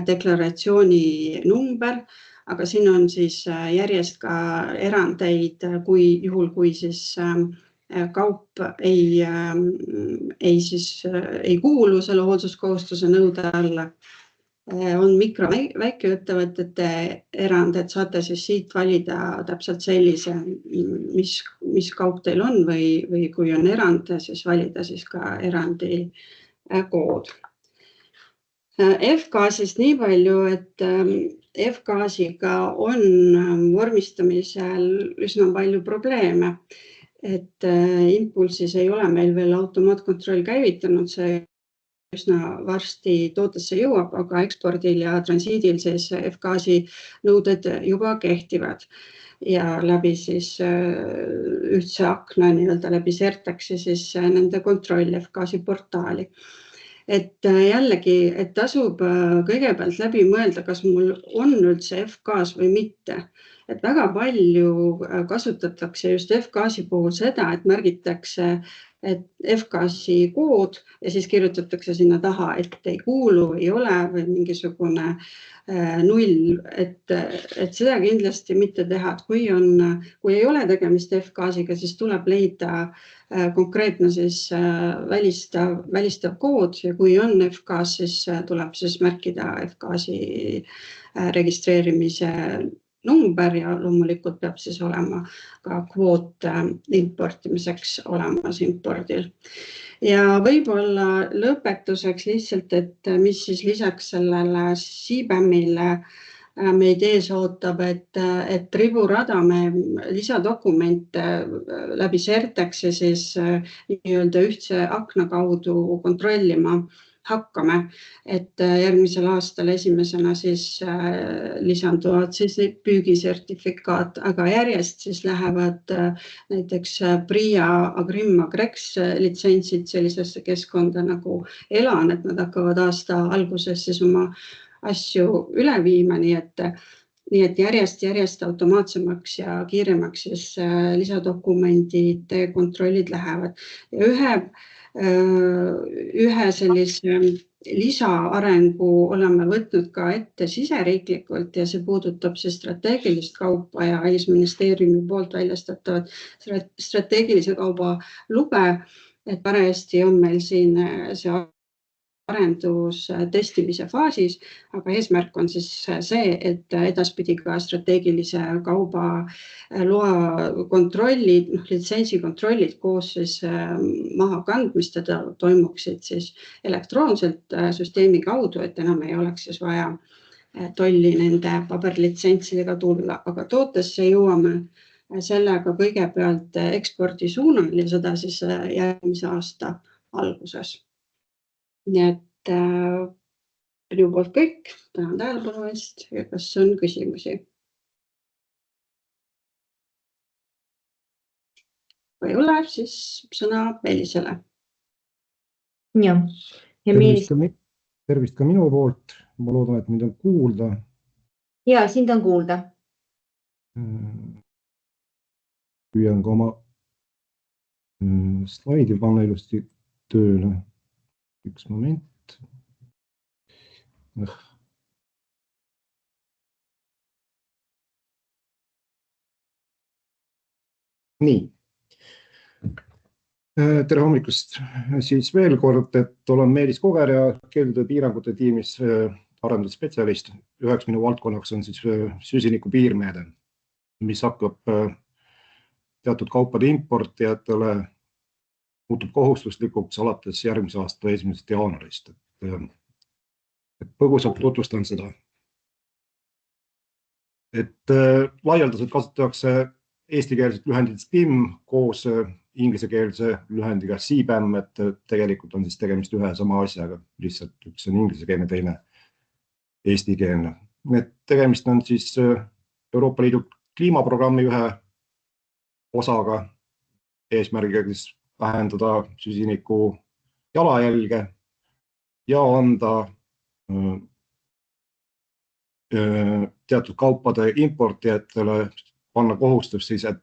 deklaratsiooni number, aga siin on siis järjest ka erandeid, juhul kui siis kaup ei kuulu selle hoolsuskohustuse nõude alla. On mikro- väikeettevõtete erand, et saate siis siit valida täpselt sellise, mis kaup teil on või kui on erand, siis valida siis ka erandi kood. F-gaasist nii palju, et F-gaasiga on vormistamisel üsna palju probleeme, et Impulsis ei ole meil veel automaatkontroll käivitanud, see üsna varsti tootesse jõuab, aga ekspordil ja transiidil siis F-gaasi nõuded juba kehtivad ja läbi siis ühtse akna läbi Certexi siis nende kontroll F-gaasi portaali. Et jällegi, et tasub kõigepealt läbi mõelda, kas mul on üldse F-gaas või mitte. Et väga palju kasutatakse just F-gaasi puhul seda, et märgitakse et F-gaasi kood ja siis kirjutatakse sinna taha, et ei kuulu, ei ole või mingisugune 0, et seda kindlasti mitte teha, et kui ei ole tegemist F-gaasiga, siis tuleb leida konkreetne siis välistav kood ja kui on F-gaas, siis tuleb siis märkida F-gaasi registreerimise number ja loomulikult peab siis olema ka kvoot importimiseks olemas impordil. Ja võib-olla lõpetuseks lihtsalt, et mis siis lisaks sellele CBAM-ile meid ees ootab, et riburadame lisadokumente läbi Certexi siis nii-öelda ühtse akna kaudu kontrollima hakkame, et järgmisel aastal esimesena siis lisanduvad siis püügisertifikaat, aga järjest siis lähevad näiteks PRIA, Agrim, Agrex litsentsid sellisesse keskkonda nagu Elan, et nad hakkavad aasta alguses siis oma asju üle viima, nii et järjest automaatsemaks ja kiiremaks siis lisadokumendid kontrollid lähevad. Ja ühe sellise lisaarengu oleme võtnud ka ette siseriiklikult ja see puudutab siis strateegilist kaupa ja Välisministeeriumi poolt väljastatavat strateegilise kauba lube, et parajasti on meil siin see arendus testimise faasis, aga eesmärk on siis see, et edaspidi ka strateegilise kauba loa kontrollid, litsentsikontrollid koos siis maha kandmistada toimuksid siis elektroonselt süsteemi kaudu, et enam ei oleks siis vaja tolli nende paberlitsentsidega tulla, aga tootesse jõuame sellega kõigepealt ekspordi suunal ja seda siis järgmise aasta alguses. Nii et minu poolt kõik, tänan tähelepanu eest ja kas on küsimusi? Kui ei ole, siis sõna Meelisele. Ja tervist ka minu poolt, ma loodan, et mind on kuulda. Ja, sind on kuulda. Püüan ka oma slaidi panna ilusti tööle. Üks moment. Nii. Tere hommikust siis veel kord, et olen Meelis Koger ja keeldude piirangute tiimis arendusspetsialist. Üheks minu valdkonnaks on siis süsiniku piirmeede, mis hakkab teatud kaupade importijatele muutub kohustuslikuks alates järgmise aasta 1. jaanuarist. Et põgusalt tutvustan seda. Et laialdaselt kasutatakse eestikeelset lühendit STIM koos ingliskeelse lühendiga CBAM, et tegelikult on siis tegemist ühe sama asjaga, lihtsalt üks on ingliskeelne, teine eestikeelne. Et tegemist on siis Euroopa Liidu kliimaprogrammi ühe osaga eesmärgiga vähendada süsiniku jalajälge ja anda teatud kaupade importijatele panna kohustus siis, et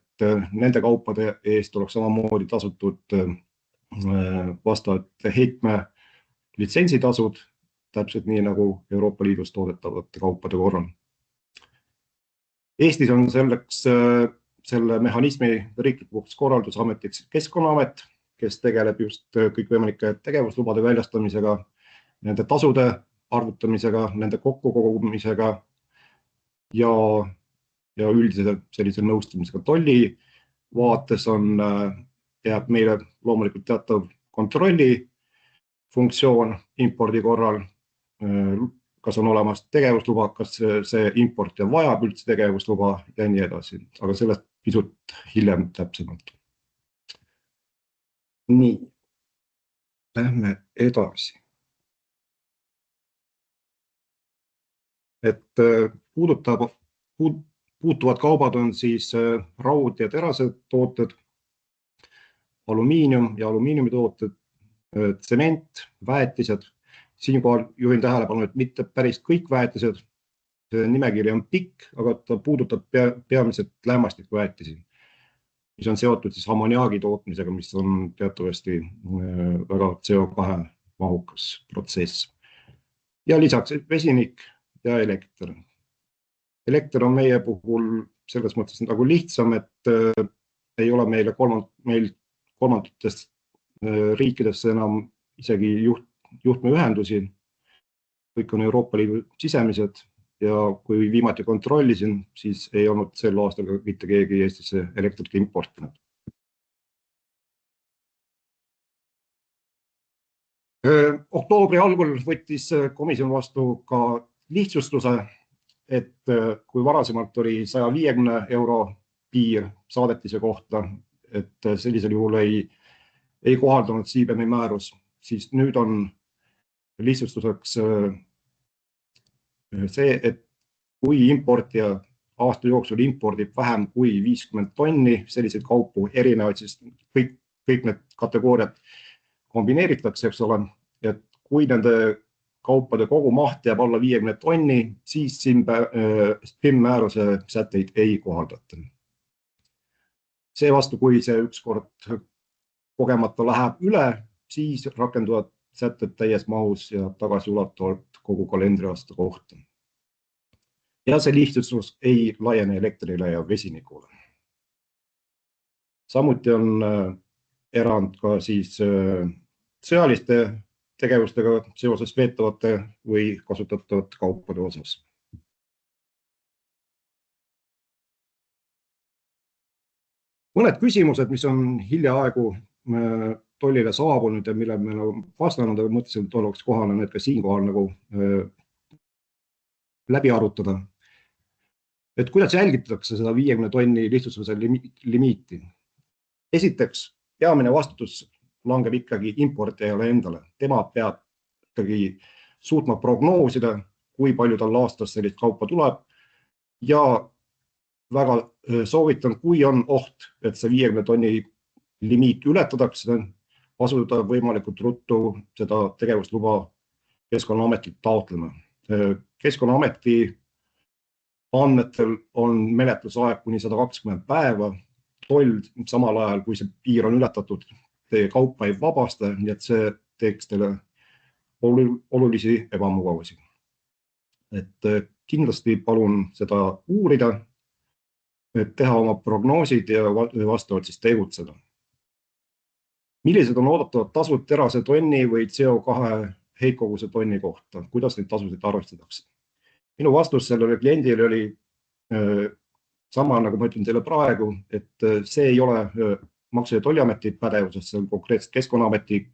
nende kaupade eest oleks samamoodi tasutud vastavad heitme litsentsitasud, täpselt nii nagu Euroopa Liidus toodetavate kaupade korral. Eestis on selleks selle mehhanismi riiklikuks korraldusametiks Keskkonnaamet, kes tegeleb just kõikvõimalike tegevuslubade väljastamisega, nende tasude arvutamisega, nende kokkukogumisega ja üldise sellise nõustamisega. Tolli vaates jääb meile loomulikult teatav kontrolli funktsioon impordi korral, kas on olemas tegevusluba, kas see importija vajab üldse tegevusluba ja nii edasi, aga sellest pisut hiljem täpsemalt. Nii, lähme edasi. Et puutuvad kaubad on siis raud- ja terasetooted, alumiinium ja alumiiniumitooted, tsement, väetised. Siinkohal juhin tähelepanu, et mitte päris kõik väetised. Nimekiri on pikk, aga ta puudutab peamiselt lämmastikväetisi, mis on seotud siis ammoniaagi tootmisega, mis on teatavasti väga CO2 mahukas protsess. Ja lisaks vesinik ja elekter. Elekter on meie puhul selles mõttes nagu lihtsam, et ei ole meil kolmandatest riikidest enam isegi juhtmeühendusi. Kõik on Euroopa Liidu sisemised ja kui viimati kontrollisin, siis ei olnud sel aastal mitte keegi Eestisse elektrit importinud. Oktoobri algul võttis komisjon vastu ka lihtsustuse, et kui varasemalt oli 150 € piir saadetise kohta, et sellisel juhul ei kohaldunud CBAM-i määrus, siis nüüd on lihtsustuseks see, et kui importija aasta jooksul impordib vähem kui 50 tonni selliseid kaupu erinevaid, siis kõik need kategooriad kombineeritakse, eks ole, et kui nende kaupade kogumaht jääb alla 50 tonni, siis CBAM määruse sätteid ei kohaldata. Seevastu, kui see ükskord kogemata läheb üle, siis rakenduvad sätted täies mahus ja tagasiulatuvalt kogu kalendriaasta kohta. Ja see lihtsustus ei laiene elektrile ja vesinikule. Samuti on erand ka siis sõjaliste tegevustega seoses veetavate või kasutatavate kaupade osas. Mõned küsimused, mis on hiljaaegu tollile saabunud ja mille me vastanud, aga mõtlesin, et oleks kohane need ka siinkohal nagu läbi arutada. Et kuidas jälgitakse seda 50 tonni lihtsustuse limiiti? Esiteks, peamine vastutus langeb ikkagi importijale endale. Tema peab ikkagi suutma prognoosida, kui palju tal aastas sellist kaupa tuleb ja väga soovitan, kui on oht, et see 50 tonni limiit ületatakse, asuda võimalikult ruttu seda tegevusluba Keskkonnaametilt taotlema. Keskkonnaameti andmetel on menetlusaeg kuni 120 päeva. Toll samal ajal, kui see piir on ületatud, teie kaupa ei vabasta, nii et see teeks teile olulisi ebamugavusi. Et kindlasti palun seda uurida, teha oma prognoosid ja vastavalt siis tegutseda. Millised on oodatavad tasud terase tonni või CO2 heitkoguse tonni kohta? Kuidas neid tasusid arvestatakse? Minu vastus sellele kliendile oli sama, nagu ma ütlen teile praegu, et see ei ole Maksu- ja Tolliameti pädevuses, see on konkreetselt Keskkonnaameti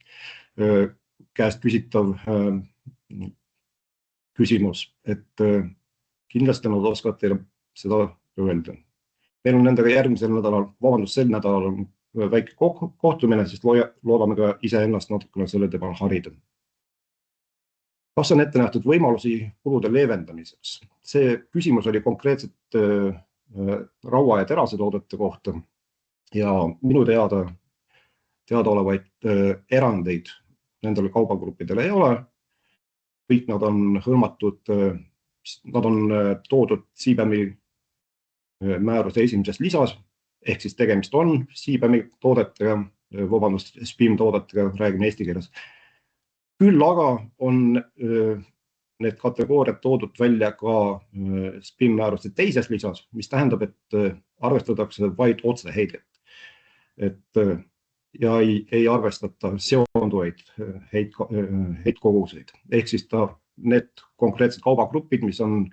käest küsitav küsimus, et kindlasti nad oskavad teile seda öelda. Meil on nendega järgmisel nädalal, sel nädalal on väike kohtumine, siis loodame ka iseennast natukene selle teemal harida. Kas on ette nähtud võimalusi kulude leevendamiseks? See küsimus oli konkreetselt raua- ja terasetoodete kohta ja minu teadaolevaid erandeid nendele kaubagruppidele ei ole. Kõik nad on hõlmatud nad on toodud CBAM-i määruse esimeses lisas, ehk siis tegemist on CBAM-i toodetega, vabandust, SPIM toodetega, räägime eesti keeles. Küll aga on need kategooriad toodud välja ka SPIM määruse teises lisas, mis tähendab, et arvestatakse vaid otseheidet. Ja ei arvestata seonduvaid heitkoguseid. Ehk siis need konkreetsed kaubagrupid, mis on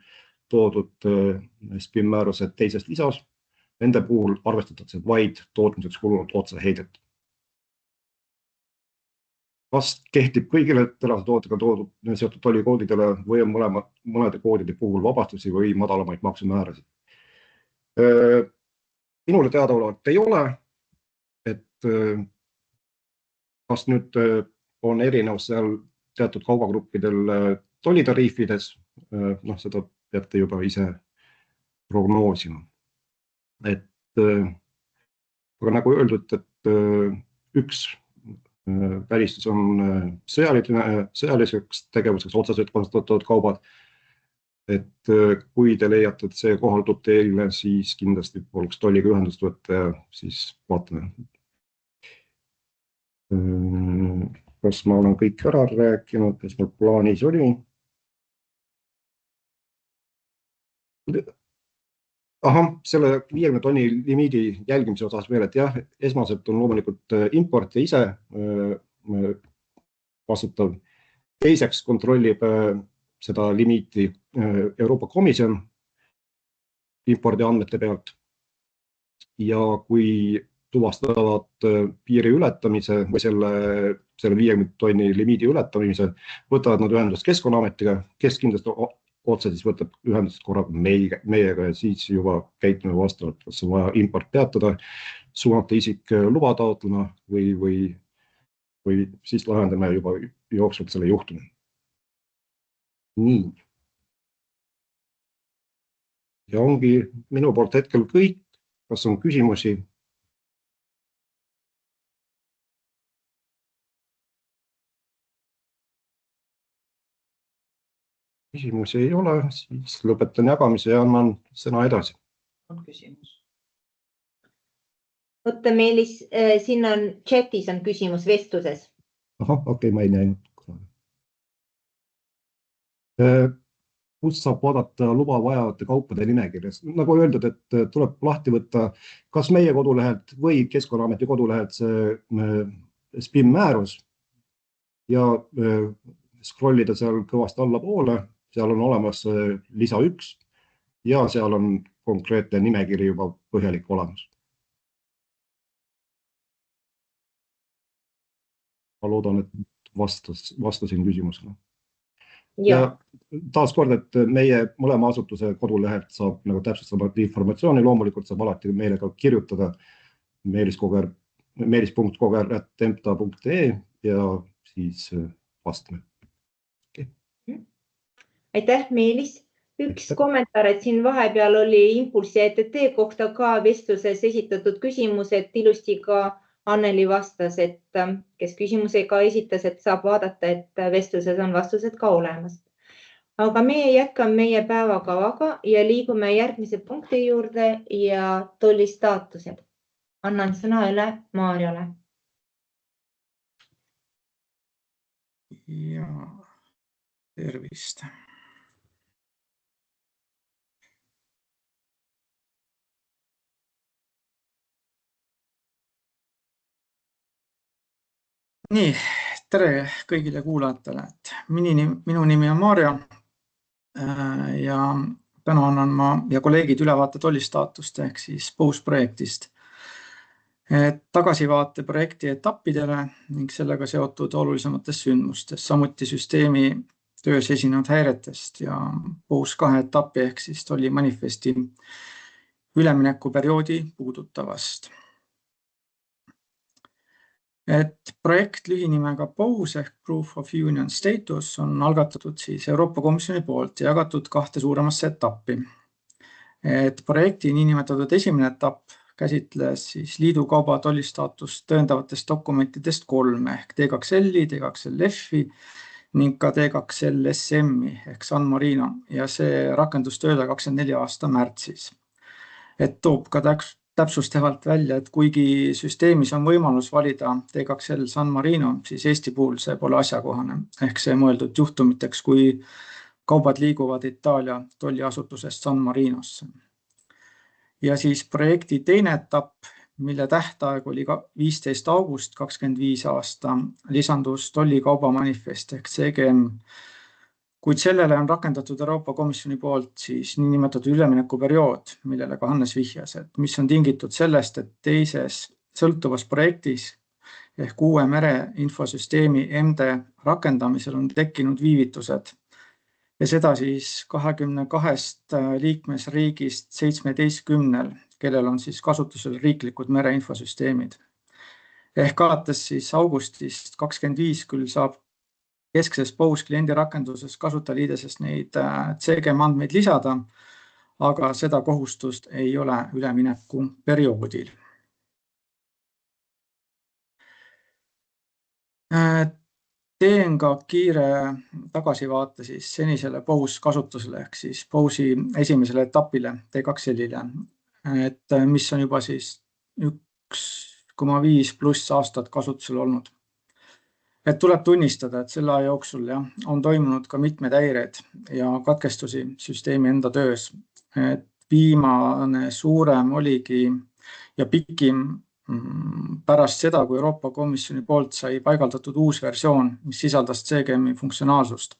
toodud SPIM määruse teises lisas, nende puhul arvestatakse vaid tootmiseks kulunud otseheidet. Kas kehtib kõigile terase tootega seotud tollikoodidele või on mõnede koodide puhul vabastusi või madalamaid maksumäärasid? Minule teadaolevalt ei ole, et kas nüüd on erinevus seal teatud kaubagruppidel tollitariifides, seda peate juba ise prognoosima. Aga nagu öeldud, et üks välistus on sõjaliseks tegevuseks otseselt kasutatavad kaubad. Et kui te leiate, et see kohaldub teile, siis kindlasti poleks tolliga ühendust võtta ja siis vaatame. Kas ma olen kõik ära rääkinud, kas mul plaanis oli? Selle 50 tonni limiidi jälgimise osas veel, et jah, esmaselt on loomulikult importija ise vastutav. Teiseks kontrollib seda limiiti Euroopa Komisjon impordi andmete pealt. Ja kui tuvastavad piiri ületamise või selle 50 tonni limiidi ületamise, võtavad nad ühendust Keskkonnaametiga, kes kindlasti otse siis võtab ühendust korra meiega ja siis juba käitume vastavalt, kas on vaja import peatada, suunata isik luba taotlema või siis lahendame juba jooksvalt selle juhtumi. Nii. Ja ongi minu poolt hetkel kõik. Kas on küsimusi? Küsimusi ei ole, siis lõpetan jagamise ja annan sõna edasi. On küsimus. Oota, Meelis, siin on chatis on küsimus vestluses. Okei, ma ei näinud. Kus saab vaadata luba vajavate kaupade nimekirjas? Nagu öeldud, et tuleb lahti võtta kas meie kodulehelt või Keskkonnaameti kodulehelt see SPIM määrus ja scrollida seal kõvasti allapoole. Seal on olemas lisa 1 ja seal on konkreetne nimekiri juba põhjalik olemas. Ma loodan, et vastasin küsimusele. Ja taas kord, et meie mõlema asutuse kodulehelt saab nagu täpsustavat informatsiooni, loomulikult saab alati meile ka kirjutada meelis.koger@tempta.ee ja siis vastame. Aitäh, Meelis. Üks kommentaar, et siin vahepeal oli Impulsi ETT kohta ka vestluses esitatud küsimus, et ilusti ka Anneli vastas, et kes küsimuse ka esitas, et saab vaadata, et vestluses on vastused ka olemas. Aga meie jätkame meie päevakavaga ja liigume järgmise punkti juurde ja tollistaatused. Annan sõna üle Maarjale. Ja tervist. Nii, tere kõigile kuulajatele. Minu nimi on Maarja ja täna annan ma ja kolleegid ülevaate tollistaatust ehk siis POUS-projektist. Tagasivaate projekti etappidele ning sellega seotud olulisematest sündmustest, samuti süsteemi töös esinenud häiretest ja POUS-2 etappi ehk siis tollimanifesti üleminekuperioodi puudutavast. Projekt lühinimega POUS ehk Proof of Union Status on algatatud siis Euroopa Komisjoni poolt ja jagatud 2 suuremasse etappi. Projekti niinimetatud esimene etapp käsitles siis liidu kauba tollistaatust tõendavatest dokumentidest 3 ehk D2L-i, D2LF-i ning ka T2LSM-i ehk San Marino ja see rakendus tööle 24 aasta märtsis. Et toob ka täpsustavalt välja, et kuigi süsteemis on võimalus valida T2L San Marino, siis Eesti puhul see pole asjakohane ehk see mõeldud juhtumiteks, kui kaubad liiguvad Itaalia tolliasutusest San Marinosse. Ja siis projekti teine etapp, mille tähtaeg oli 15. august 2025 aasta, lisandus tollikaubamanifest ehk CGM, kuid sellele on rakendatud Euroopa Komisjoni poolt siis niinimetatud üleminekuperiood, millele ka Hannes vihjas, et mis on tingitud sellest, et teises sõltuvas projektis ehk uue mereinfosüsteemi MD rakendamisel on tekkinud viivitused ja seda siis 22 liikmesriigist 17, kellel on siis kasutusel riiklikud mereinfosüsteemid. Ehk alates siis augustist 25 küll saab keskses POUS kliendi rakenduses kasutajaliidesest neid CGM andmeid lisada, aga seda kohustust ei ole ülemineku perioodil. Teen ka kiire tagasivaate siis senisele POUS kasutusele ehk siis POUSi esimesele etapile T2L-ile, et mis on juba siis 1,5+ aastat kasutusel olnud. Et tuleb tunnistada, et selle aja jooksul on toimunud ka mitmed häired ja katkestusi süsteemi enda töös. Et viimane suurem oligi ja pikim pärast seda, kui Euroopa Komisjoni poolt sai paigaldatud uus versioon, mis sisaldas CGM-i funktsionaalsust.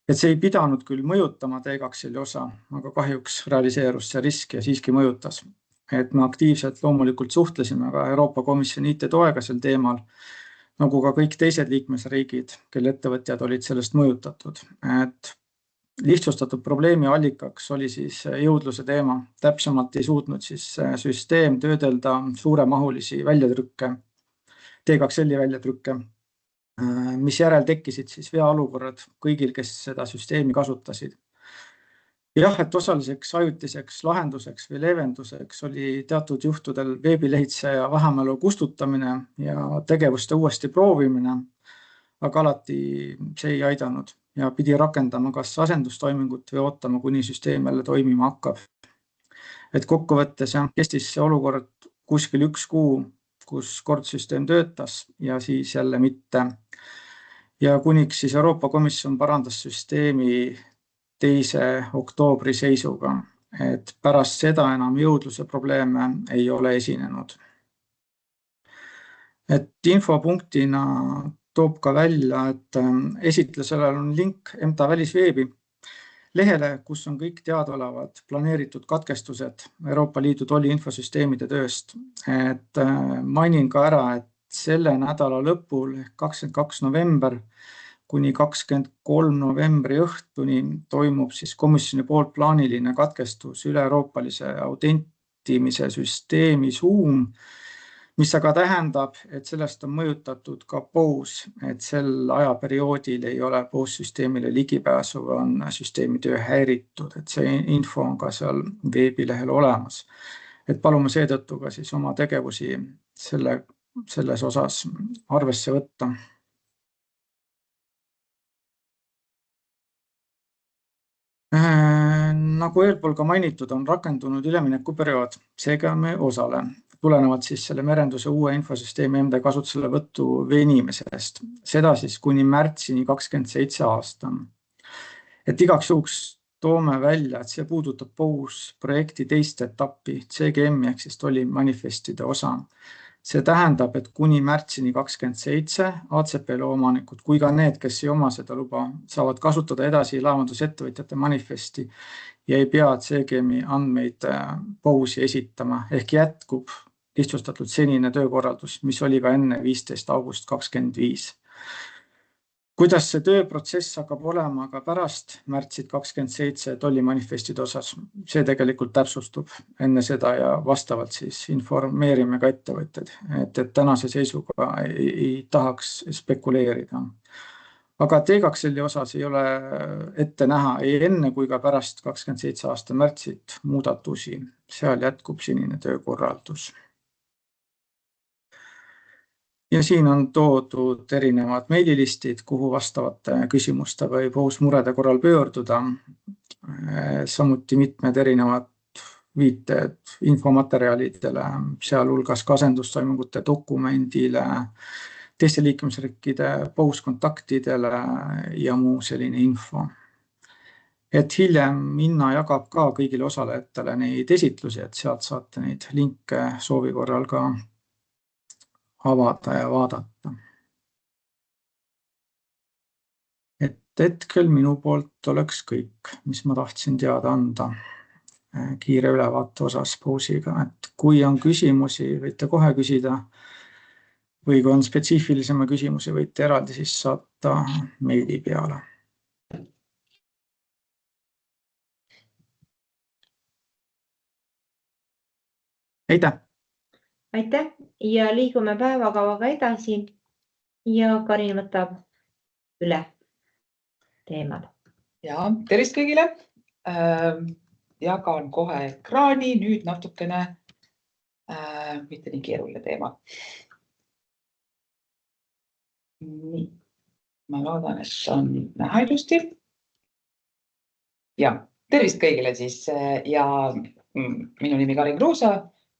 Et see ei pidanud küll mõjutama T2L-i osa, aga kahjuks realiseerus see risk ja siiski mõjutas. Et me aktiivselt loomulikult suhtlesime ka Euroopa Komisjoni IT-toega sel teemal, nagu ka kõik teised liikmesriigid, kelle ettevõtjad olid sellest mõjutatud. Et lihtsustatud probleemi allikaks oli siis jõudluse teema. Täpsemalt ei suutnud siis süsteem töödelda suuremahulisi väljatrükke, T2L-i väljatrükke, mis järel tekkisid siis veaolukorrad kõigil, kes seda süsteemi kasutasid. Jah, et osaliseks ajutiseks lahenduseks või leevenduseks oli teatud juhtudel veebilehitseja vähemalu kustutamine ja tegevuste uuesti proovimine, aga alati see ei aidanud ja pidi rakendama kas asendustoimingut või ootama, kuni süsteem jälle toimima hakkab. Et kokkuvõttes kestis see olukord kuskil 1 kuu, kus kord süsteem töötas ja siis jälle mitte. Ja kuniks siis Euroopa Komisjon parandas süsteemi 2. oktoobri seisuga, et pärast seda enam jõudluse probleeme ei ole esinenud. Et infopunktina toob ka välja, et esitlusel on link MTA välisveebi lehele, kus on kõik teadaolevad planeeritud katkestused Euroopa Liidu tolliinfosüsteemide tööst. Et mainin ka ära, et selle nädala lõpul, 22. november, kuni 23. novembri õhtuni toimub siis komisjoni poolt plaaniline katkestus üle-euroopalise autentimise süsteemi Zoom, mis aga tähendab, et sellest on mõjutatud ka POUS, et sel ajaperioodil ei ole POUS-süsteemile ligipääsu, on süsteemi töö häiritud, et see info on ka seal veebilehel olemas. Et palume seetõttu ka siis oma tegevusi selles osas arvesse võtta. Nagu eelpool ka mainitud, on rakendunud üleminekuperiood, seega me osale, tulenevalt siis selle merenduse uue infosüsteemi MD kasutusele võttu venimisest, seda siis kuni märtsini 27 aasta. Et igaks juhuks toome välja, et see puudutab POUS projekti teist etappi, CGM ehk siis tollimanifestide osa. See tähendab, et kuni märtsini 27 ACP omanikud kui ka need, kes ei oma seda luba, saavad kasutada edasi laevandusettevõtjate manifesti ja ei pea CGM-i andmeid POUS-i esitama ehk jätkub lihtsustatud senine töökorraldus, mis oli ka enne 15. august 2025. Kuidas see tööprotsess hakkab olema ka pärast märtsit 27 tollimanifestide osas, see tegelikult täpsustub enne seda ja vastavalt siis informeerime ka ettevõtted, et tänase seisuga ei tahaks spekuleerida. Aga T2L-i osas ei ole ette näha ei enne kui ka pärast 27 aasta märtsit muudatusi, seal jätkub senine töökorraldus. Ja siin on toodud erinevad meililistid, kuhu vastavate küsimuste või murede korral pöörduda. Samuti mitmed erinevad viited infomaterjalidele, sealhulgas ka asendustoimingute dokumendile, teiste liikmesriikide kontaktidele ja muu selline info. Et hiljem Minna jagab ka kõigile osalejatele neid esitlusi, et sealt saate neid linke soovi korral ka avada ja vaadata. Et hetkel minu poolt oleks kõik, mis ma tahtsin teada anda kiire ülevaate osas pausiga. Et kui on küsimusi, võite kohe küsida või kui on spetsiifilisema küsimusi, võite eraldi siis saata meili peale. Aitäh! Aitäh ja liigume päevakavaga edasi ja Karin võtab üle teemad. Ja, tervist kõigile! Jagan kohe ekraani, nüüd natukene mitte nii keeruline teema. Nii, ma loodan, et on näha ilusti. Ja, tervist kõigile siis ja minu nimi Karin Kruusa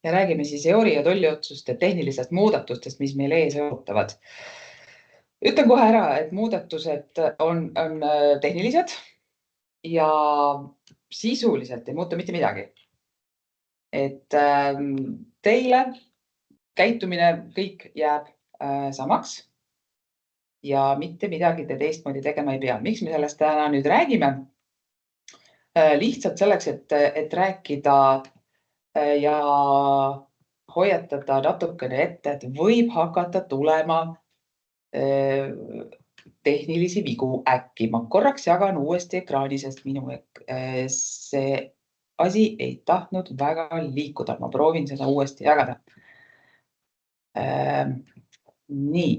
ja räägime siis EORi ja tolliotsuste tehnilistest muudatustest, mis meil ees ootavad. Ütlen kohe ära, et muudatused on tehnilised ja sisuliselt ei muutu mitte midagi. Et teile käitumine kõik jääb samaks ja mitte midagi te teistmoodi tegema ei pea. Miks me sellest täna nüüd räägime? Lihtsalt selleks, et rääkida ja hoiatada natukene ette, et võib hakata tulema tehnilisi vigu äkki. Ma korraks jagan uuesti ekraani, sest minu see asi ei tahtnud väga liikuda. Ma proovin seda uuesti jagada. Nii.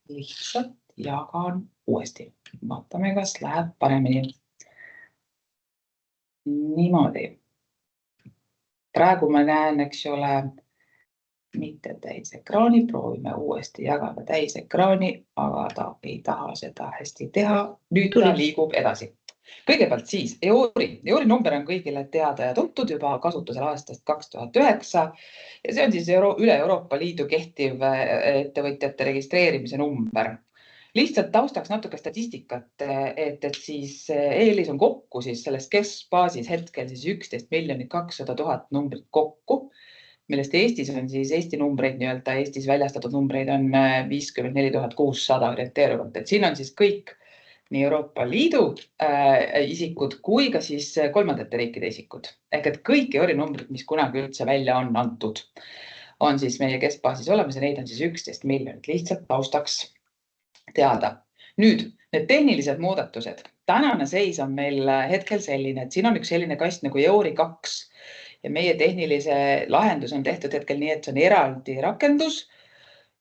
Lihtsalt jagan uuesti. Vaatame, kas läheb paremini. Niimoodi. Praegu ma näen, eks ole, mitte täis ekraani, proovime uuesti jagada täis ekraani, aga ta ei taha seda hästi teha. Nüüd ta liigub edasi. Kõigepealt siis EORi. EORi number on kõigile teada ja tuntud juba kasutusel aastast 2009 ja see on siis üle Euroopa Liidu kehtiv ettevõtjate registreerimise number. Lihtsalt taustaks natuke statistikat, et siis EELis on kokku siis selles keskbaasis hetkel siis 11 200 000 numbrit kokku, millest Eestis on siis Eesti numbreid, nii-öelda Eestis väljastatud numbreid on 54 600 orienteeruvalt. Et siin on siis kõik nii Euroopa Liidu isikud kui ka siis kolmandate riikide isikud. Ehk et kõik EORi numbrid, mis kunagi üldse välja on antud, on siis meie keskbaasis olemas ja neid on siis 11 miljonit lihtsalt taustaks teada. Nüüd, need tehnilised muudatused. Tänane seis on meil hetkel selline, et siin on üks selline kast nagu EORi 2 ja meie tehnilise lahendus on tehtud hetkel nii, et see on eraldi rakendus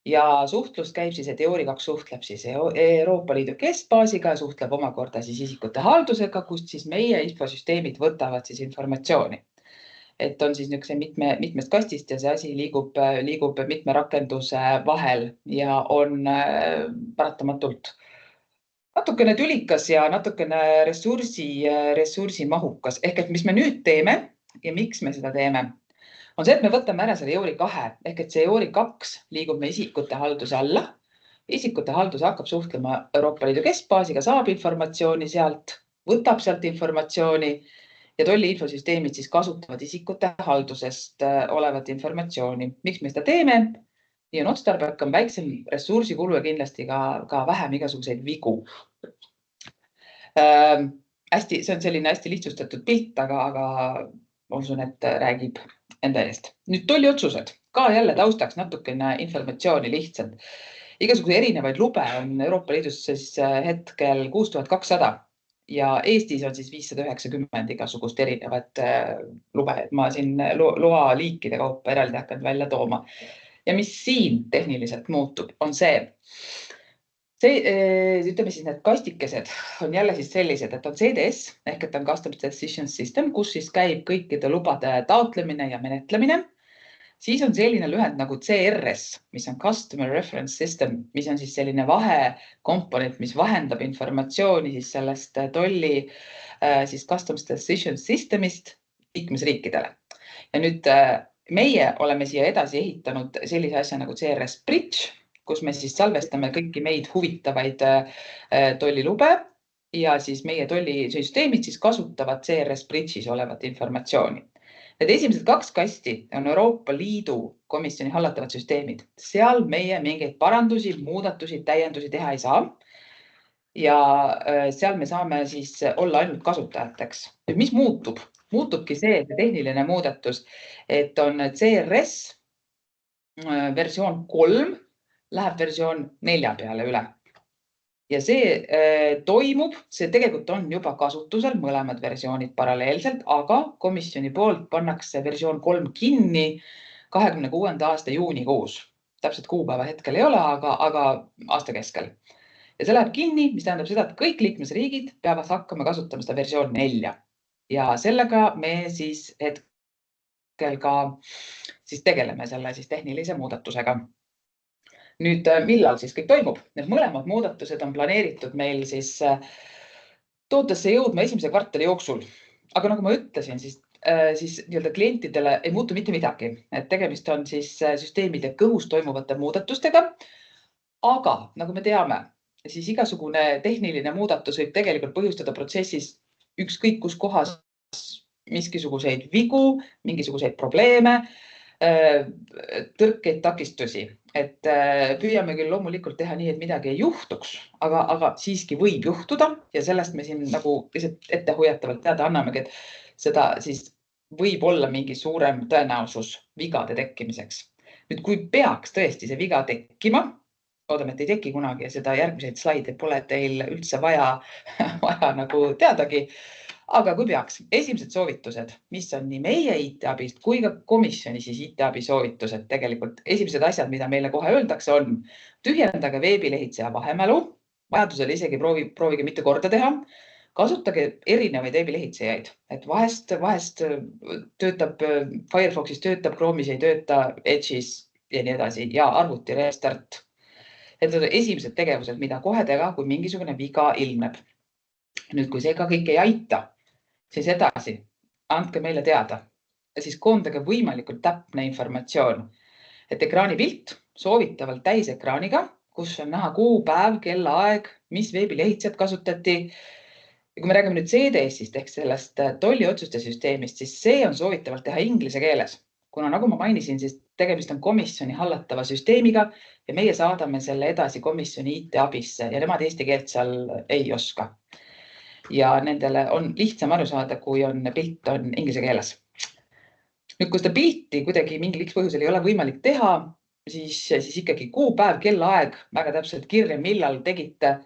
ja suhtlus käib siis, et EORi 2 suhtleb siis Euroopa Liidu keskbaasiga ja suhtleb omakorda siis isikute haldusega, kust siis meie infosüsteemid võtavad siis informatsiooni. Et on siis mitmest kastist ja see asi liigub mitme rakenduse vahel ja on paratamatult natukene tülikas ja natukene ressursi mahukas. Ehk et mis me nüüd teeme ja miks me seda teeme, on see, et me võtame ära selle EORi 2, ehk et see EORi 2 liigub me isikute halduse alla. Isikute haldus hakkab suhtlema Euroopa Liidu keskbaasiga, saab informatsiooni sealt, võtab sealt informatsiooni ja tolli infosüsteemid siis kasutavad isikute haldusest olevat informatsiooni. Miks me seda teeme? Nii on otstarbekam, väiksem ressursikulu ja kindlasti ka vähem igasuguseid vigu. See on selline hästi lihtsustatud pilt, aga ma usun, et räägib enda eest. Nüüd tolliotsused. Ka jälle taustaks natukene informatsiooni lihtsalt. Igasuguse erinevaid lube on Euroopa Liidus siis hetkel 6200. Ja Eestis on siis 590 igasugust erinevat lube. Ma siin loa liikide kaupa eraldi hakanud välja tooma. Ja mis siin tehniliselt muutub, on see, ütleme siis need kastikesed on jälle siis sellised, et on CDS ehk et on Customs Decision System, kus siis käib kõikide lubade taotlemine ja menetlemine. Siis on selline lühend nagu CRS, mis on Customer Reference System, mis on siis selline vahekomponent, mis vahendab informatsiooni siis sellest tolli siis Customs Decision Systemist liikmesriikidele. Ja nüüd meie oleme siia edasi ehitanud sellise asja nagu CRS Bridge, kus me siis salvestame kõiki meid huvitavaid tollilube ja siis meie tollisüsteemid siis kasutavad CRS Bridge'is olevat informatsiooni. Need esimesed 2 kasti on Euroopa Liidu komisjoni hallatavad süsteemid. Seal meie mingeid parandusi, muudatusi, täiendusi teha ei saa. Ja seal me saame siis olla ainult kasutajateks. Mis muutub? Muutubki see tehniline muudatus, et on CRS versioon 3 läheb versioon 4 peale üle. Ja see toimub, see tegelikult on juba kasutusel mõlemad versioonid paralleelselt, aga komisjoni poolt pannakse versioon 3 kinni 26. aasta juunikuus. Täpselt kuupäeva hetkel ei ole, aga aasta keskel. Ja see läheb kinni, mis tähendab seda, et kõik liikmesriigid peavad hakkama kasutama seda versioon 4. Ja sellega me siis hetkel ka siis tegeleme selle siis tehnilise muudatusega. Nüüd, millal siis kõik toimub? Need mõlemad muudatused on planeeritud meil siis tootesse jõudma 1. kvartali jooksul. Aga nagu ma ütlesin, siis nii-öelda klientidele ei muutu mitte midagi. Et tegemist on siis süsteemide kõhus toimuvate muudatustega. Aga nagu me teame, siis igasugune tehniline muudatus võib tegelikult põhjustada protsessis ükskõik kus kohas miskisuguseid vigu, mingisuguseid probleeme, tõrkeid, takistusi. Et püüame küll loomulikult teha nii, et midagi ei juhtuks, aga siiski võib juhtuda ja sellest me siin nagu ette hoiatavalt teada annamegi, et seda siis võib olla mingi suurem tõenäosus vigade tekkimiseks. Nüüd, kui peaks tõesti see viga tekkima, oodame, et ei teki kunagi ja seda järgmiseid slaide pole teil üldse vaja nagu teadagi. Aga kui peaks, esimesed soovitused, mis on nii meie IT-abist kui ka komisjoni siis IT-abi soovitused tegelikult. Esimesed asjad, mida meile kohe öeldakse, on tühjendage veebilehitseja vahemälu, vajadusel isegi proovige mitu korda teha. Kasutage erinevaid veebilehitsejaid, et vahest töötab Firefoxis, töötab Chrome'is, ei tööta Edge'is ja nii edasi ja arvuti restart. Et need on esimesed tegevused, mida kohe teha, kui mingisugune viga ilmneb. Nüüd, kui see ka kõik ei aita, siis edasi, andke meile teada. Siis koondage võimalikult täpne informatsioon. Et ekraanipilt soovitavalt täisekraaniga, kus on näha kuupäev, kellaaeg, mis veebilehitsejat kasutati. Ja kui me räägime nüüd CDS-ist ehk sellest tolliotsuste süsteemist, siis see on soovitavalt teha inglise keeles. Kuna nagu ma mainisin, siis tegemist on komisjoni hallatava süsteemiga ja meie saadame selle edasi komisjoni IT-abisse ja nemad eesti keelt seal ei oska. Ja nendele on lihtsam aru saada, kui pilt on inglise keeles. Nüüd, kui seda pilti kuidagi mingil põhjusel ei ole võimalik teha, siis ikkagi kuupäev, kellaaeg, väga täpselt kirja, millal tegite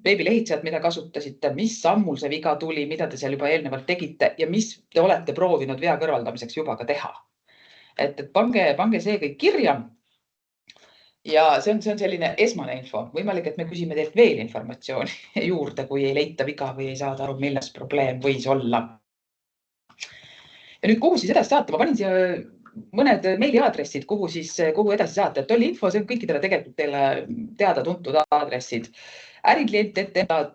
veebilehitsejad, mida kasutasite, mis sammul see viga tuli, mida te seal juba eelnevalt tegite ja mis te olete proovinud vea kõrvaldamiseks juba ka teha. Et pange see kõik kirja ja see on selline esmane info. Võimalik, et me küsime teilt veel informatsiooni juurde, kui ei leita viga või ei saada aru, milles probleem võis olla. Ja nüüd, kuhu siis edasi saata? Ma panin siia mõned meiliaadressid, kuhu edasi saata. Et oli info, see on kõikidele tegelikult teile teada-tuntud aadressid. Äriklient.enta,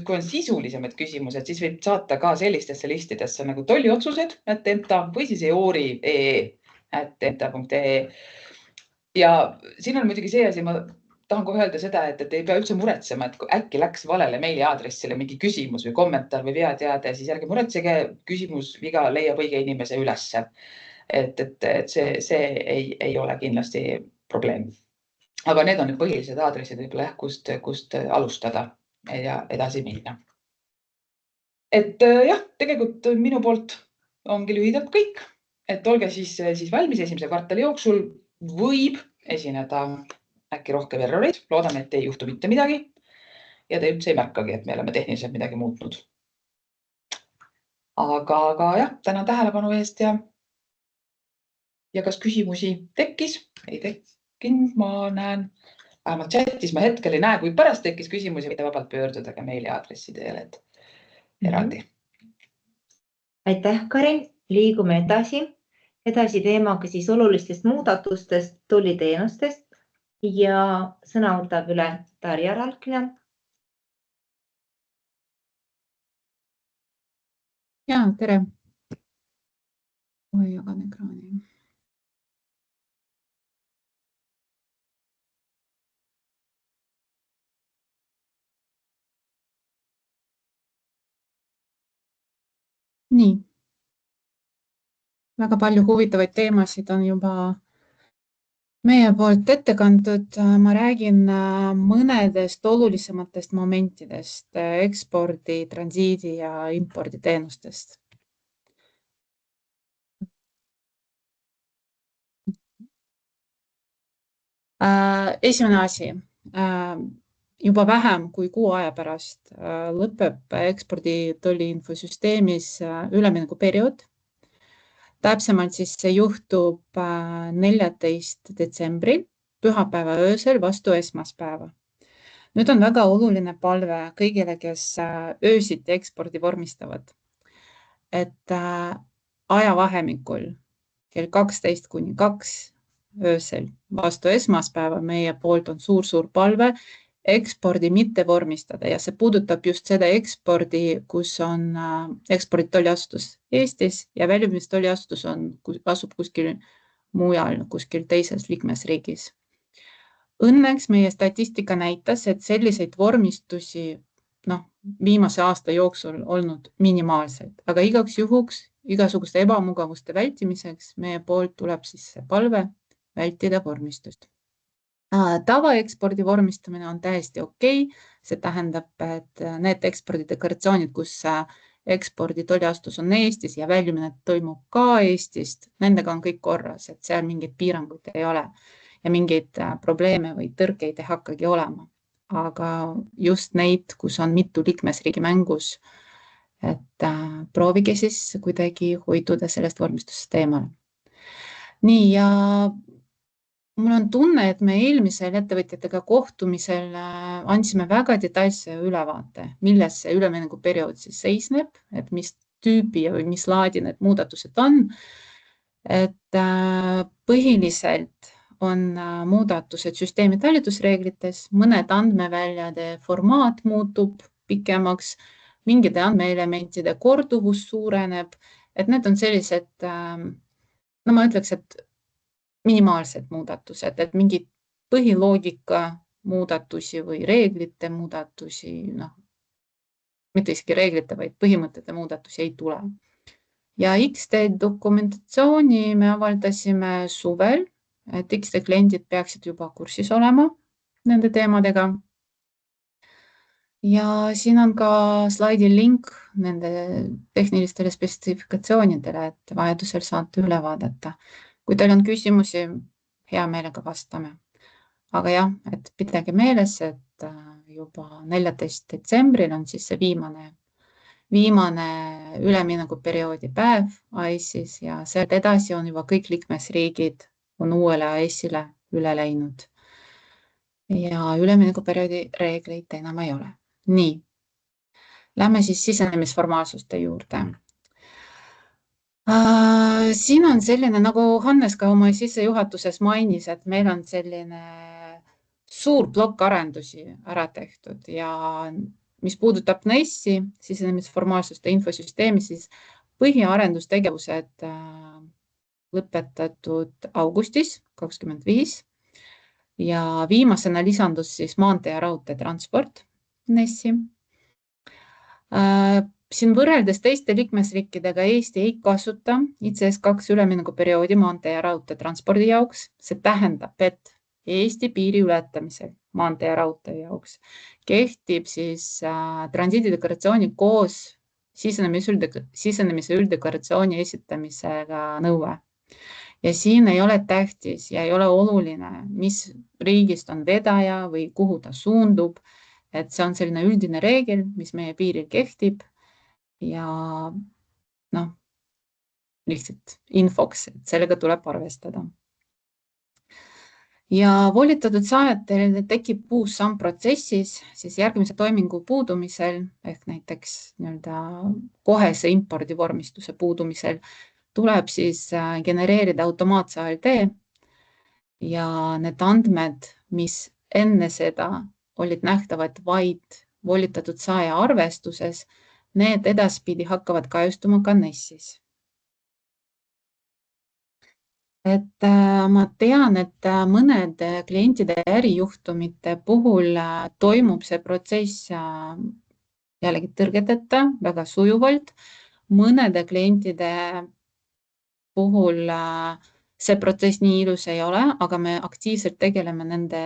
kui on sisulisemad küsimused, siis võib saata ka sellistesse listidesse nagu tolliotsused.enta või siis eori.enta.ee. Ja siin on muidugi see asi, ma tahan kohe öelda seda, et ei pea üldse muretsema, et äkki läks valele meiliaadressile mingi küsimus või kommentaar või veateade, siis ärge muretsege, küsimus, viga leiab õige inimese ülesse. Et see ei ole kindlasti probleem. Aga need on need põhilised aadressid, võib-olla kust alustada ja edasi minna. Et jah, tegelikult minu poolt ongi lühidalt kõik. Et olge siis valmis 1. kvartali jooksul võib esineda äkki rohkem erroreid. Loodame, et ei juhtu mitte midagi. Ja te üldse ei märkagi, et me oleme tehniliselt midagi muutnud. Aga jah, tänan tähelepanu eest ja kas küsimusi tekkis? Ei tekkinud, ma näen. Vähemalt chatis ma hetkel ei näe, kui pärast tekkis küsimusi, võite vabalt pöörduda ka meiliaadressi teele, et eraldi. Aitäh, Karin. Liigume edasi edasi teemaga siis olulistest muudatustest tolliteenustest ja sõna võtab üle Darja Ralkina. Ja, tere. Oi, jagan ekraani. Nii. Väga palju huvitavaid teemasid on juba meie poolt ette kantud. Ma räägin mõnedest olulisematest momentidest ekspordi, transiidi ja impordi teenustest. Esimene asi, juba vähem kui kuu aja pärast lõpeb ekspordi tolliinfosüsteemis üleminekuperiood. Täpsemalt siis see juhtub 14. detsembril, pühapäeva öösel vastu esmaspäeva. Nüüd on väga oluline palve kõigile, kes öösiti ekspordi vormistavad, et ajavahemikul kell 12 kuni 2 öösel vastu esmaspäeva meie poolt on suur palve ekspordi mitte vormistada ja see puudutab just seda ekspordi, kus on eksporditolliasutus Eestis ja väljumistolliasutus asub kuskil mujal, kuskil teises liikmesriigis. Õnneks meie statistika näitas, et selliseid vormistusi viimase aasta jooksul olnud minimaalselt, aga igaks juhuks igasuguste ebamugavuste vältimiseks meie poolt tuleb siis see palve vältida vormistust. Tavaekspordi vormistamine on täiesti okei. See tähendab, et need ekspordideklaratsioonid, kus ekspordi tolliasutus on Eestis ja väljumine toimub ka Eestist, nendega on kõik korras, et seal mingeid piiranguid ei ole ja mingeid probleeme või tõrkeid ei hakkagi olema. Aga just neid, kus on mitu liikmesriigi mängus, et proovige siis kuidagi hoiduda sellest vormistusest eemale. Nii ja mul on tunne, et me eelmisel ettevõtjatega kohtumisel andsime väga detailse ülevaate, milles see üleminekuperiood siis seisneb, et mis tüüpi või mis laadi need muudatused on. Et põhiliselt on muudatused süsteemi talitusreeglites, mõned andmeväljade formaat muutub pikemaks, mingite andmeelementide korduvus suureneb, et need on sellised, ma ütleks, et minimaalsed muudatused, et mingid põhiloogika muudatusi või reeglite muudatusi, mitte isegi reeglite, vaid põhimõtete muudatusi ei tule. Ja XD dokumentatsiooni me avaldasime suvel, et XD kliendid peaksid juba kursis olema nende teemadega. Ja siin on ka slaidil link nende tehnilistele spetsifikatsioonidele, et vajadusel saate üle vaadata. Kui teil on küsimusi, hea meelega vastame. Aga jah, et pidage meeles, et juba 14. detsembril on siis see viimane üleminekuperioodi päev AES-is ja sealt edasi on juba kõik liikmesriigid on uuele AES-ile üle läinud. Ja üleminekuperioodi reegleid enam ei ole. Nii, lähme siis sisenemisformaalsuste juurde. Siin on selline, nagu Hannes ka oma sissejuhatuses mainis, et meil on selline suur plokk arendusi ära tehtud ja mis puudutab NES-i, sisenemisformaalsuste infosüsteemi, siis põhiarendustegevused lõpetatud augustis 2025 ja viimasena lisandus siis maantee ja raudteetransport NES-i. Siin võrreldes teiste liikmesriikidega Eesti ei kasuta ICS2 üleminekuperioodi maantee ja raudteetranspordi jaoks. See tähendab, et Eesti piiri ületamisel maantee ja raudtee jaoks kehtib siis transiidideklaratsiooni koos sisenemise ülddeklaratsiooni esitamisega nõue. Ja siin ei ole tähtis ja ei ole oluline, mis riigist on vedaja või kuhu ta suundub. Et see on selline üldine reegel, mis meie piiril kehtib ja lihtsalt infoks, et sellega tuleb arvestada. Ja volitatud saajatel tekib uus samm protsessis, siis järgmise toimingu puudumisel ehk näiteks kohese impordivormistuse puudumisel tuleb siis genereerida automaatse ALD ja need andmed, mis enne seda olid nähtavad vaid volitatud saaja arvestuses, need edaspidi hakkavad kajastuma ka NES-is. Ma tean, et mõned klientide ärijuhtumite puhul toimub see protsess jällegi tõrgeteta, väga sujuvalt. Mõnede klientide puhul see protsess nii ilus ei ole, aga me aktiivselt tegeleme nende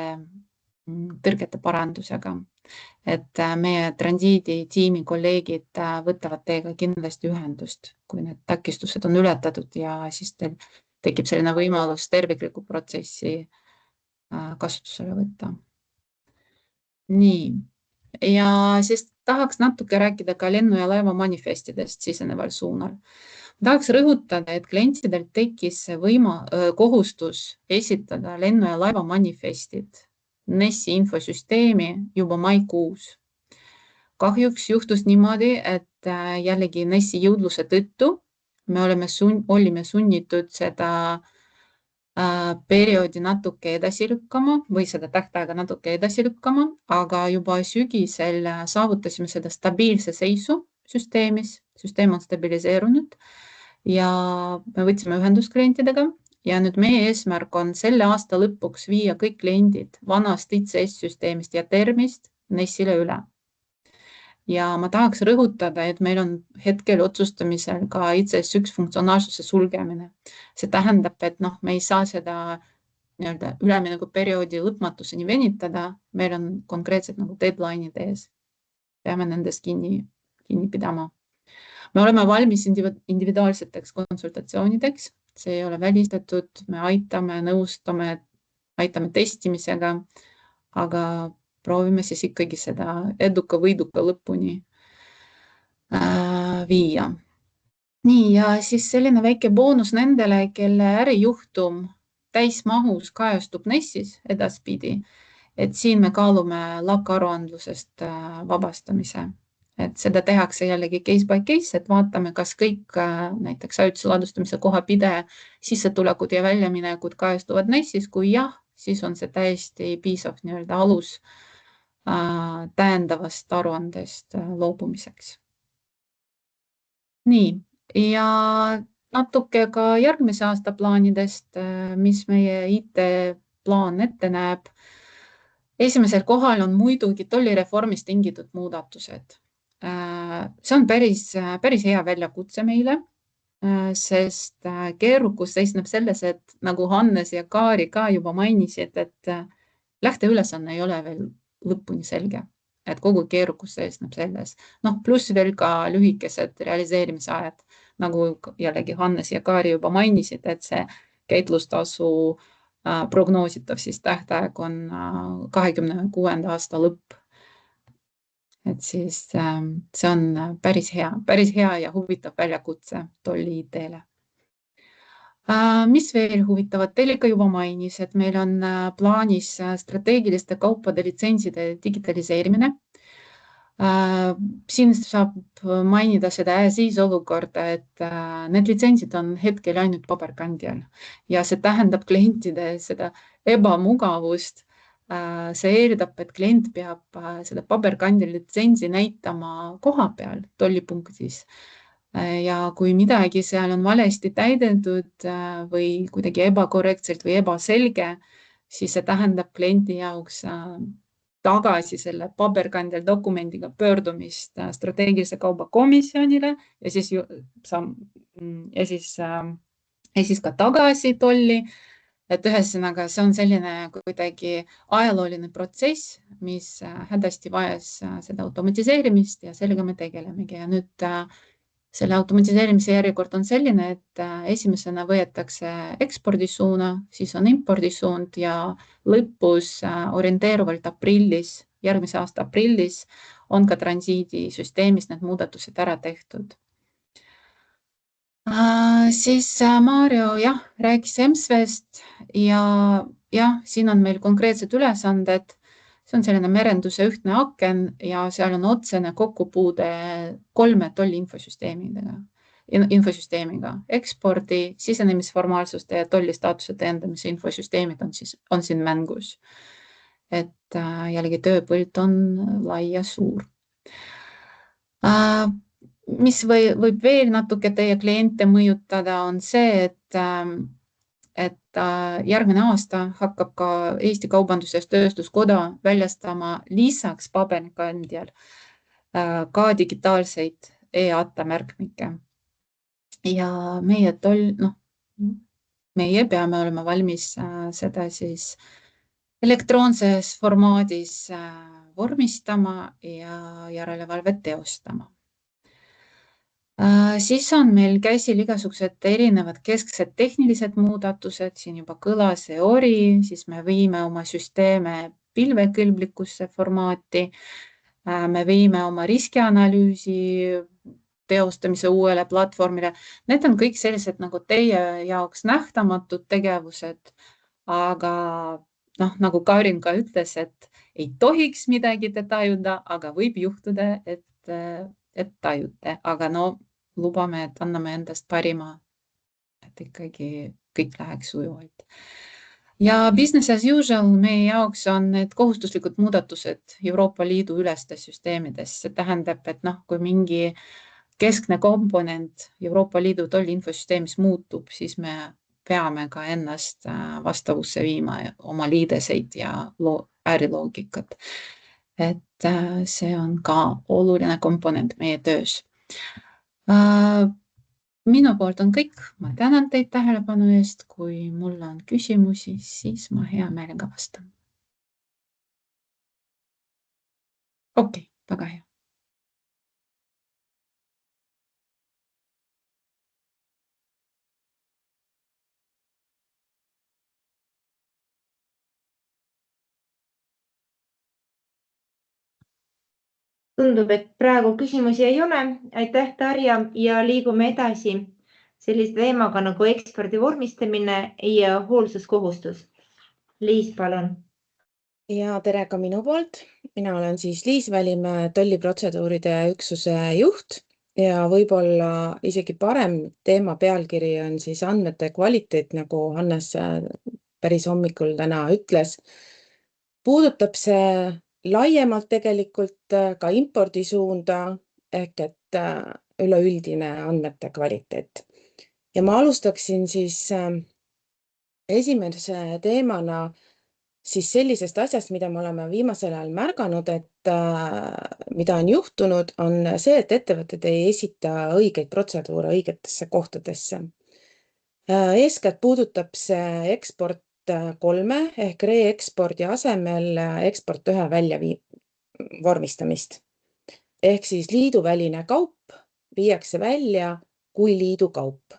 tõrgete parandusega. Et meie transiidi tiimi kolleegid võtavad teiega kindlasti ühendust, kui need takistused on ületatud ja siis teil tekib selline võimalus terviklikku protsessi kasutusele võtta. Nii, ja siis tahaks natuke rääkida ka lennu- ja laeva manifestidest siseneval suunal. Tahaks rõhutada, et klientidel tekkis kohustus esitada lennu- ja laeva manifestid NES-i infosüsteemi juba maikuus. Kahjuks juhtus niimoodi, et jällegi NES-i jõudluse tõttu me olime sunnitud seda perioodi natuke edasi lükkama või seda tähtaega natuke edasi lükkama, aga juba sügisel saavutasime seda stabiilse seisu süsteemis, süsteem on stabiliseerunud ja me võtsime ühendust klientidega ja nüüd meie eesmärk on selle aasta lõpuks viia kõik kliendid vanast ICS-süsteemist ja termist NES-ile üle. Ja ma tahaks rõhutada, et meil on hetkel otsustamisel ka ICS1 funktsionaalsuse sulgemine. See tähendab, et me ei saa seda üleminekuperioodi lõpmatuseni venitada. Meil on konkreetsed deadline'id ees. Peame nendest kinni pidama. Me oleme valmis individuaalseteks konsultatsioonideks. See ei ole välistatud. Me aitame, nõustame, aitame testimisega, aga proovime siis ikkagi seda eduka võiduka lõpuni viia. Nii, ja siis selline väike boonus nendele, kelle ärijuhtum täismahus kajastub NES-is edaspidi, et siin me kaalume LAK-aruandlusest vabastamise. Et seda tehakse jällegi case by case, et vaatame, kas kõik näiteks ajutise ladustamise kohapide sissetulekud ja väljaminekud kajastuvad NES-is. Kui jah, siis on see täiesti piisav alus täiendavast aruandest loobumiseks. Nii, ja natuke ka järgmise aasta plaanidest, mis meie IT-plaan ette näeb. Esimesel kohal on muidugi tollireformist tingitud muudatused. See on päris hea väljakutse meile, sest keerukus seisneb selles, et nagu Hannes ja Kaari ka juba mainisid, et lähteülesanne ei ole veel lõpuni selge, et kogu keerukus seisneb selles. Pluss veel ka lühikesed realiseerimisajad, nagu jällegi Hannes ja Kaari juba mainisid, et see käitlustasu prognoositav siis tähtaeg on 2026. aasta lõpp. Et siis see on päris hea ja huvitav väljakutse tolli IT-le. Mis veel huvitavad? Teil ikka juba mainis, et meil on plaanis strateegiliste kaupade litsentside digitaliseerimine. Siin saab mainida seda siis olukorda, et need litsentsid on hetkel ainult paberkandjal ja see tähendab klientide seda ebamugavust. See eeldab, et klient peab seda paberkandjal litsentsi näitama koha peal tollipunktis. Ja kui midagi seal on valesti täidetud või kuidagi ebakorrektselt või ebaselge, siis see tähendab kliendi jaoks tagasi selle paberkandjal dokumendiga pöördumist strateegilise kauba komisjonile ja siis ka tagasi tolli. Et ühesõnaga, see on selline kuidagi ajalooline protsess, mis hädasti vajas seda automatiseerimist ja sellega me tegelemegi. Ja nüüd selle automatiseerimise järjekord on selline, et esimesena võetakse ekspordisuuna, siis on impordisuund ja lõpus orienteeruvalt järgmise aasta aprillis on ka transiidisüsteemis need muudatused ära tehtud. Siis Maarjo rääkis EMSVest ja siin on meil konkreetsed ülesanded. See on selline merenduse ühtne aken ja seal on otsene kokkupuude 3 tolli infosüsteemidega. infosüsteemiga. Ekspordi, sisenemisformaalsuste ja tollistaatuse tõendamise infosüsteemid on siin mängus. Et jällegi tööpõld on lai ja suur. Mis võib veel natuke teie kliente mõjutada, on see, et järgmine aasta hakkab ka Eesti Kaubandus-Tööstuskoda väljastama lisaks paberkandjal ka digitaalseid e-ATA märkmikke. Ja meie peame olema valmis seda siis elektroonses formaadis vormistama ja järelevalvet teostama. Siis on meil käsil igasugused erinevad kesksed tehnilised muudatused, siin juba kõlas EORI, siis me viime oma süsteeme pilvekõlblikkusse formaati, me viime oma riskianalüüsi teostamise uuele platvormile. Need on kõik sellised nagu teie jaoks nähtamatud tegevused, aga nagu Karin ka ütles, et ei tohiks midagi te tajuda, aga võib juhtuda, et tajute, aga lubame, et anname endast parima, et ikkagi kõik läheks sujuvalt. Ja business as usual meie jaoks on need kohustuslikud muudatused Euroopa Liidu ülestes süsteemides. See tähendab, et kui mingi keskne komponent Euroopa Liidu tolliinfosüsteemis muutub, siis me peame ka ennast vastavusse viima oma liideseid ja äriloogikat. Et see on ka oluline komponent meie töös. Minu poolt on kõik. Ma tänan teid tähelepanu eest. Kui mul on küsimusi, siis ma hea meelega vastan. Okei, väga hea. Tundub, et praegu küsimusi ei ole. Aitäh, Tarja, ja liigume edasi sellise teemaga nagu ekspordi vormistamine ja hoolsuskohustus. Liis, palun. Ja tere ka minu poolt. Mina olen siis Liis Välimäe tolliprotseduuride üksuse juht ja võib-olla isegi parem teema pealkiri on siis andmete kvaliteet, nagu Hannes päris hommikul täna ütles. Puudutab see laiemalt tegelikult ka impordisuunda ehk et üleüldine andmete kvaliteet. Ja ma alustaksin siis esimese teemana siis sellisest asjast, mida me oleme viimasel ajal märganud, et mida on juhtunud, on see, et ettevõtted ei esita õigeid protseduure õigetesse kohtadesse. Eeskätt puudutab see eksport 3 ehk re-ekspordi asemel eksport 1 välja vormistamist. Ehk siis liiduväline kaup viiakse välja kui liidu kaup.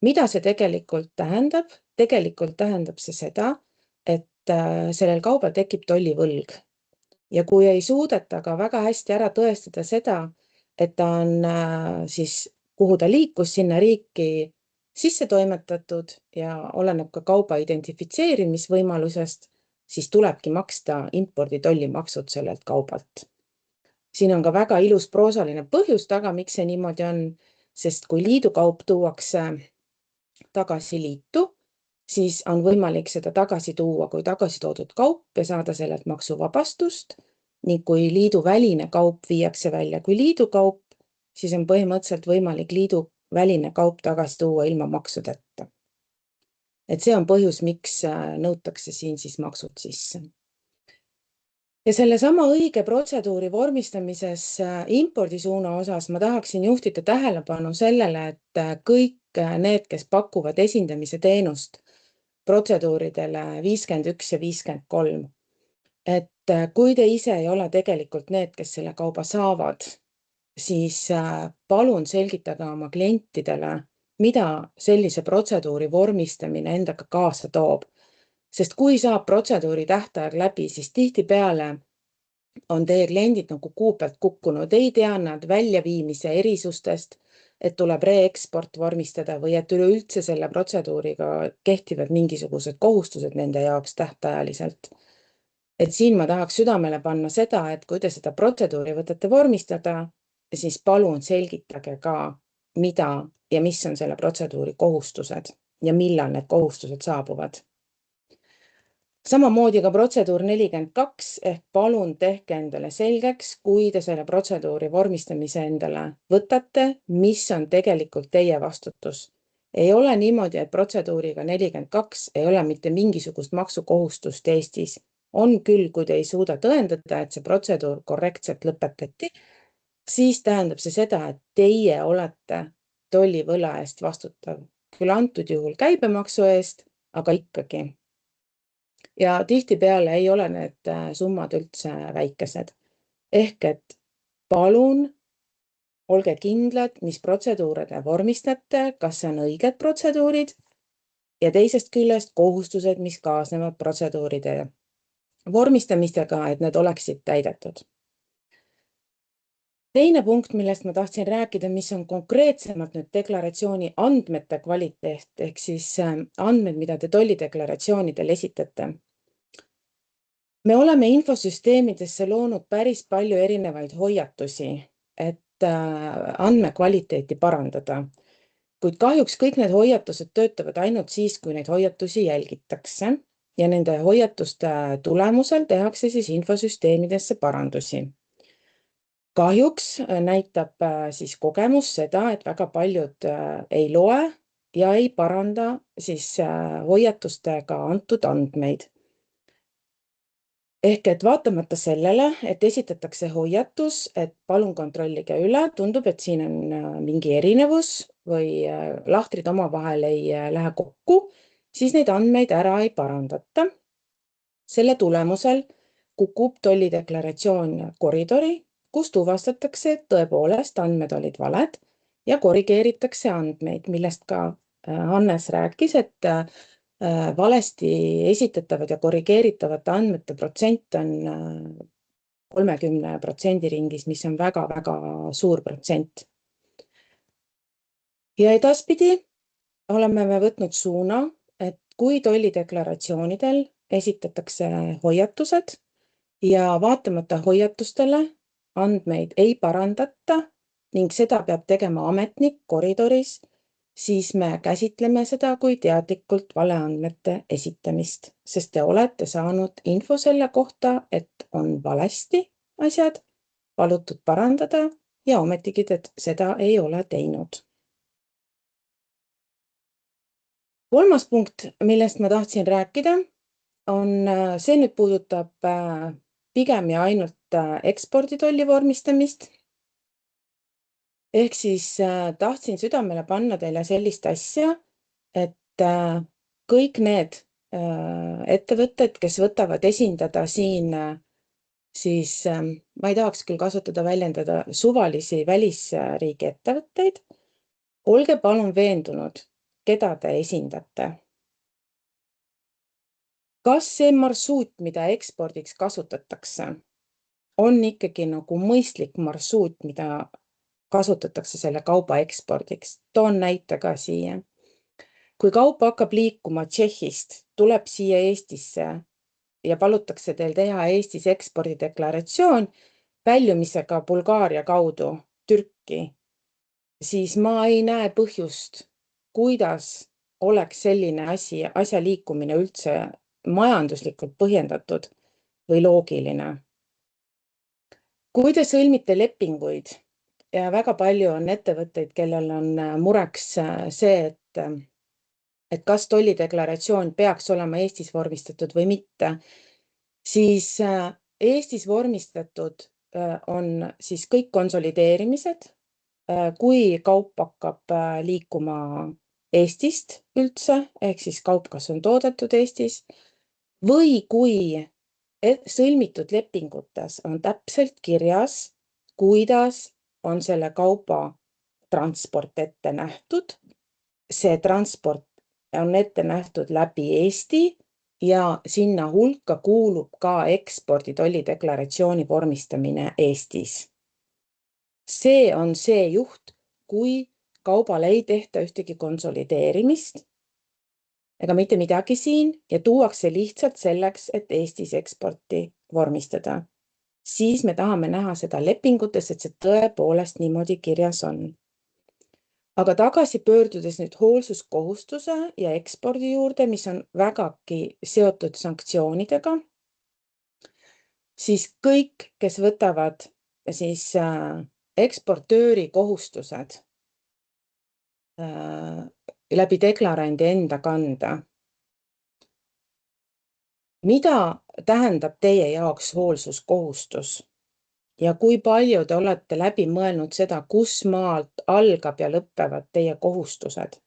Mida see tegelikult tähendab? Tegelikult tähendab see seda, et sellel kaubal tekib tollivõlg. Ja kui ei suudeta ka väga hästi ära tõestada seda, et ta on siis, kuhu ta liikus sinna riiki sisse toimetatud ja oleneb ka kauba identifitseerimisvõimalusest, siis tulebki maksta impordi tollimaksud sellelt kaubalt. Siin on ka väga ilus proosaline põhjus taga, miks see niimoodi on, sest kui liidukaup tuuakse tagasi liitu, siis on võimalik seda tagasi tuua kui tagasi toodud kaup ja saada sellelt maksuvabastust. Nii kui liidu väline kaup viiakse välja kui liidukaup, siis on põhimõtteliselt võimalik liidu väline kaup tagasi tuua ilma maksudeta. Et see on põhjus, miks nõutakse siin siis maksud sisse. Ja selle sama õige protseduuri vormistamises impordisuuna osas ma tahaksin juhtida tähelepanu sellele, et kõik need, kes pakuvad esindamise teenust protseduuridele 51 ja 53, et kui te ise ei ole tegelikult need, kes selle kauba saavad, siis palun selgitage oma klientidele, mida sellise protseduuri vormistamine endaga kaasa toob. Sest kui saab protseduuri tähtaeg läbi, siis tihtipeale on teie kliendid nagu kuu pealt kukkunud, ei tea nad väljaviimise erisustest, et tuleb re-eksport vormistada või et üleüldse selle protseduuriga kehtivad mingisugused kohustused nende jaoks tähtajaliselt. Et siin ma tahaks südamele panna seda, et kui te seda protseduuri võtate vormistada, siis palun selgitage ka mida ja mis on selle protseduuri kohustused ja millal need kohustused saabuvad. Samamoodi ka protseduur 42 ehk palun tehke endale selgeks, kui te selle protseduuri vormistamise endale võtate, mis on tegelikult teie vastutus. Ei ole niimoodi, et protseduuriga 42 ei ole mitte mingisugust maksukohustust Eestis. On küll, kui te ei suuda tõendada, et see protseduur korrektselt lõpetati, siis tähendab see seda, et teie olete tollivõla eest vastutav. Küll antud juhul käibemaksu eest, aga ikkagi. Ja tihtipeale ei ole need summad üldse väikesed. Ehk et palun olge kindlad, mis protseduure te vormistate, kas see on õiged protseduurid ja teisest küljest kohustused, mis kaasnevad protseduuride vormistamistega, et need oleksid täidetud. Teine punkt, millest ma tahtsin rääkida, mis on konkreetsemalt nüüd deklaratsiooni andmete kvaliteet, ehk siis andmed, mida te tollideklaratsioonidel esitate. Me oleme infosüsteemidesse loonud päris palju erinevaid hoiatusi, et andmekvaliteeti parandada. Kuid kahjuks kõik need hoiatused töötavad ainult siis, kui neid hoiatusi jälgitakse ja nende hoiatuste tulemusel tehakse siis infosüsteemidesse parandusi. Kahjuks näitab siis kogemus seda, et väga paljud ei loe ja ei paranda siis hoiatustega antud andmeid. Ehk et vaatamata sellele, et esitatakse hoiatus, et palun kontrollige üle, tundub, et siin on mingi erinevus või lahtrid omavahel ei lähe kokku, siis neid andmeid ära ei parandata. Selle tulemusel kukub tollideklaratsioon koridori, kus tuvastatakse, et tõepoolest andmed olid valed ja korrigeeritakse andmeid, millest ka Hannes rääkis, et valesti esitatavad ja korrigeeritavate andmete protsent on 30% ringis, mis on väga-väga suur protsent. Ja edaspidi oleme me võtnud suuna, et kui tollideklaratsioonidel esitatakse hoiatused ja vaatamata hoiatustele andmeid ei parandata ning seda peab tegema ametnik koridoris, siis me käsitleme seda kui teadlikult valeandmete esitamist, sest te olete saanud info selle kohta, et on valesti asjad, palutud parandada ja ometigi te seda ei ole teinud. Kolmas punkt, millest ma tahtsin rääkida, on see nüüd puudutab pigem ja ainult eksporditolli vormistamist. Ehk siis tahtsin südamele panna teile sellist asja, et kõik need ettevõtted, kes võtavad esindada siin, siis ma ei tahaks küll kasutada väljendada suvalisi välisriigi ettevõtteid, olge palun veendunud, keda te esindate. Kas see marsruut, mida ekspordiks kasutatakse, on ikkagi nagu mõistlik marsruut, mida kasutatakse selle kauba ekspordiks. Toon näite ka siia. Kui kaup hakkab liikuma Tšehhist, tuleb siia Eestisse ja palutakse teil teha Eestis ekspordideklaratsioon väljumisega Bulgaaria kaudu Türki, siis ma ei näe põhjust, kuidas oleks selline asja liikumine üldse majanduslikult põhjendatud või loogiline. Kui te sõlmite lepinguid, ja väga palju on ettevõtteid, kellel on mureks see, et kas tollideklaratsioon peaks olema Eestis vormistatud või mitte, siis Eestis vormistatud on siis kõik konsolideerimised, kui kaup hakkab liikuma Eestist üldse, ehk siis kaup, kas on toodetud Eestis, või kui sõlmitud lepingutes on täpselt kirjas, kuidas on selle kauba transport ette nähtud. See transport on ette nähtud läbi Eesti ja sinna hulka kuulub ka ekspordi tollideklaratsiooni vormistamine Eestis. See on see juht, kui kaubale ei tehta ühtegi konsolideerimist ega mitte midagi siin ja tuuakse lihtsalt selleks, et Eestis eksporti vormistada. Siis me tahame näha seda lepingutes, et see tõepoolest niimoodi kirjas on. Aga tagasi pöördudes nüüd hoolsuskohustuse ja ekspordi juurde, mis on vägagi seotud sanktsioonidega, siis kõik, kes võtavad siis eksportööri kohustused läbi deklarandi enda kanda. Mida tähendab teie jaoks hoolsuskohustus ja kui palju te olete läbi mõelnud seda, kus maalt algab ja lõppevad teie kohustused?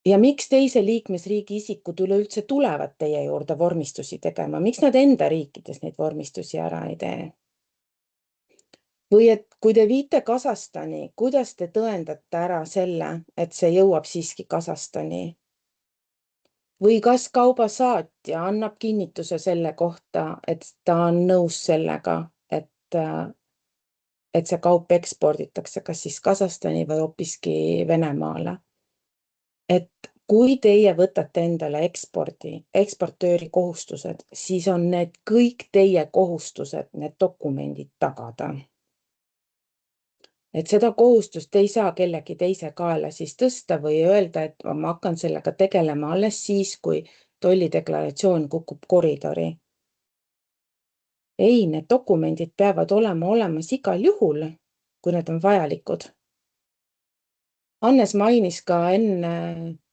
Ja miks teise liikmesriigi isikud üleüldse tulevad teie juurde vormistusi tegema? Miks nad enda riikides neid vormistusi ära ei tee? Või et kui te viite Kasahstani, kuidas te tõendate ära selle, et see jõuab siiski Kasahstani? Või kas kaubasaatja annab kinnituse selle kohta, et ta on nõus sellega, et see kaup eksporditakse kas siis Kasahstani või hoopiski Venemaale? Et kui teie võtate endale eksportööri kohustused, siis on need kõik teie kohustused, need dokumendid tagada. Et seda kohustust ei saa kellegi teise kaela siis tõsta või öelda, et ma hakkan sellega tegelema alles siis, kui tollideklaratsioon kukub koridori. Ei, need dokumendid peavad olema olemas igal juhul, kui need on vajalikud. Annes mainis ka enne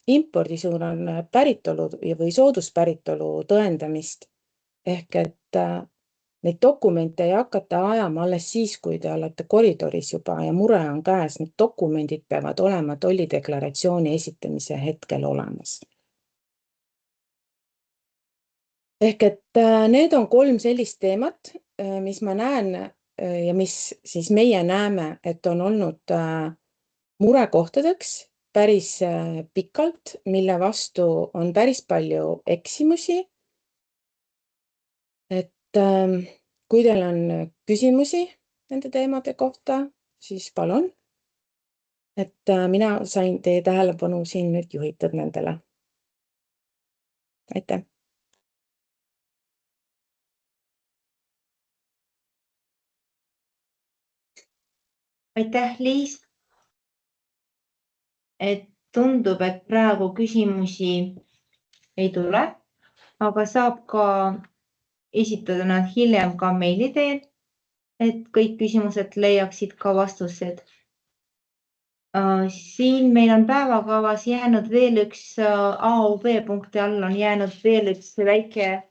impordisuunan päritolu või sooduspäritolu tõendamist. Ehk et neid dokumente ei hakata ajama alles siis, kui te olete koridoris juba ja mure on käes. Need dokumendid peavad olema tollideklaratsiooni esitamise hetkel olemas. Ehk et need on 3 sellist teemat, mis ma näen ja mis siis meie näeme, et on olnud murekohtadeks päris pikalt, mille vastu on päris palju eksimusi. Et kui teil on küsimusi nende teemade kohta, siis palun. Et mina sain teie tähelepanu siin nüüd juhitud nendele. Aitäh! Aitäh, Liis! Et tundub, et praegu küsimusi ei tule, aga saab ka esitada nad hiljem ka meili teel, et kõik küsimused leiaksid ka vastused. Siin meil on päevakavas jäänud veel üks AOB punkti all on jäänud veel üks väike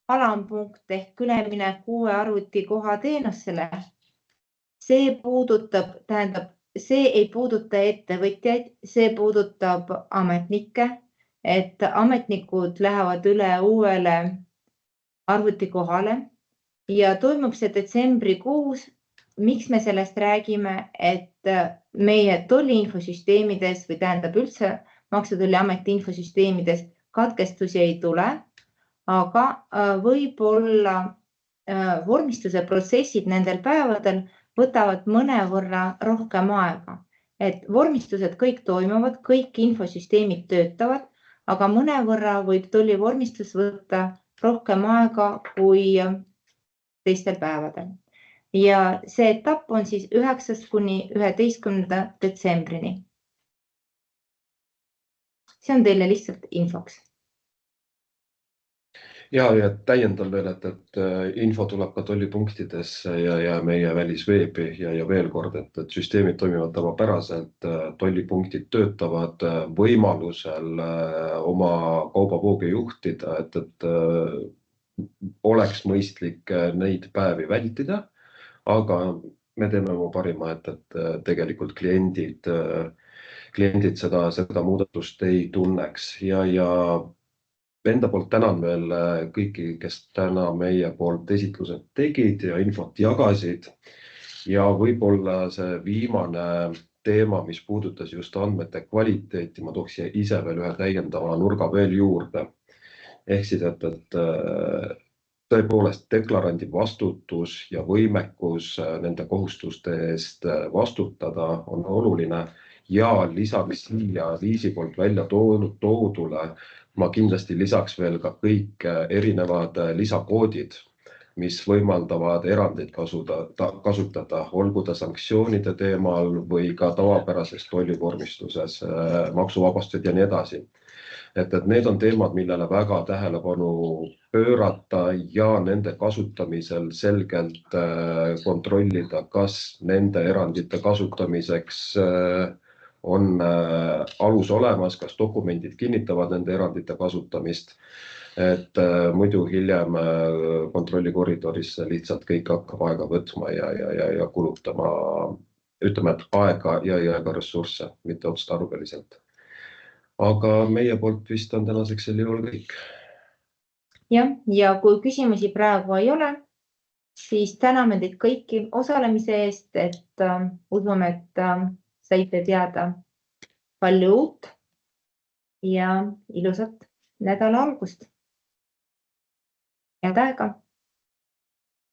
alampunkt ehk üleminek uue arvutikoha teenusele. See ei puuduta ettevõtjaid, see puudutab ametnikke, et ametnikud lähevad üle uuele arvutikohale ja toimub see detsembrikuus. Miks me sellest räägime, et meie tolliinfosüsteemides või tähendab üldse Maksu- ja Tolliameti infosüsteemides katkestusi ei tule, aga võib-olla vormistuse protsessid nendel päevadel võtavad mõnevõrra rohkem aega, et vormistused kõik toimuvad, kõik infosüsteemid töötavad, aga mõnevõrra võib tollivormistus võtta rohkem aega kui teistel päevadel. Ja see etapp on siis 9. kuni 11. detsembrini. See on teile lihtsalt infoks. Ja täiendan veel, et info tuleb ka tollipunktidesse ja meie välisveebi ja veel kord, et süsteemid toimivad tavapäraselt, tollipunktid töötavad võimalusel oma kaubavooge juhtida, et oleks mõistlik neid päevi vältida, aga me teeme oma parima, et tegelikult kliendid seda muudatust ei tunneks ja enda poolt tänan veel kõiki, kes täna meie poolt esitlused tegid ja infot jagasid. Ja võib-olla see viimane teema, mis puudutas just andmete kvaliteeti, ma tooks ise veel ühe täiendava nurga veel juurde. Ehk siis, et tõepoolest deklarandi vastutus ja võimekus nende kohustuste eest vastutada on oluline ja lisaks siia Liisi poolt välja toodule ma kindlasti lisaks veel ka kõik erinevad lisakoodid, mis võimaldavad erandit kasutada, olgu ta sanktsioonide teemal või ka tavapärases tollivormistuses, maksuvabastused ja nii edasi. Et need on teemad, millele väga tähelepanu pöörata ja nende kasutamisel selgelt kontrollida, kas nende erandite kasutamiseks on alus olemas, kas dokumendid kinnitavad nende erandite kasutamist, et muidu hiljem kontrollikoridoris lihtsalt kõik hakkab aega võtma ja kulutama, ütleme, et aega ja ka ressursse, mitte otstarbeliselt. Aga meie poolt vist on tänaseks sel juhul kõik. Ja kui küsimusi praegu ei ole, siis täname teid kõiki osalemise eest, et usume, et saite teada palju uut ja ilusat nädala algust. Head aega!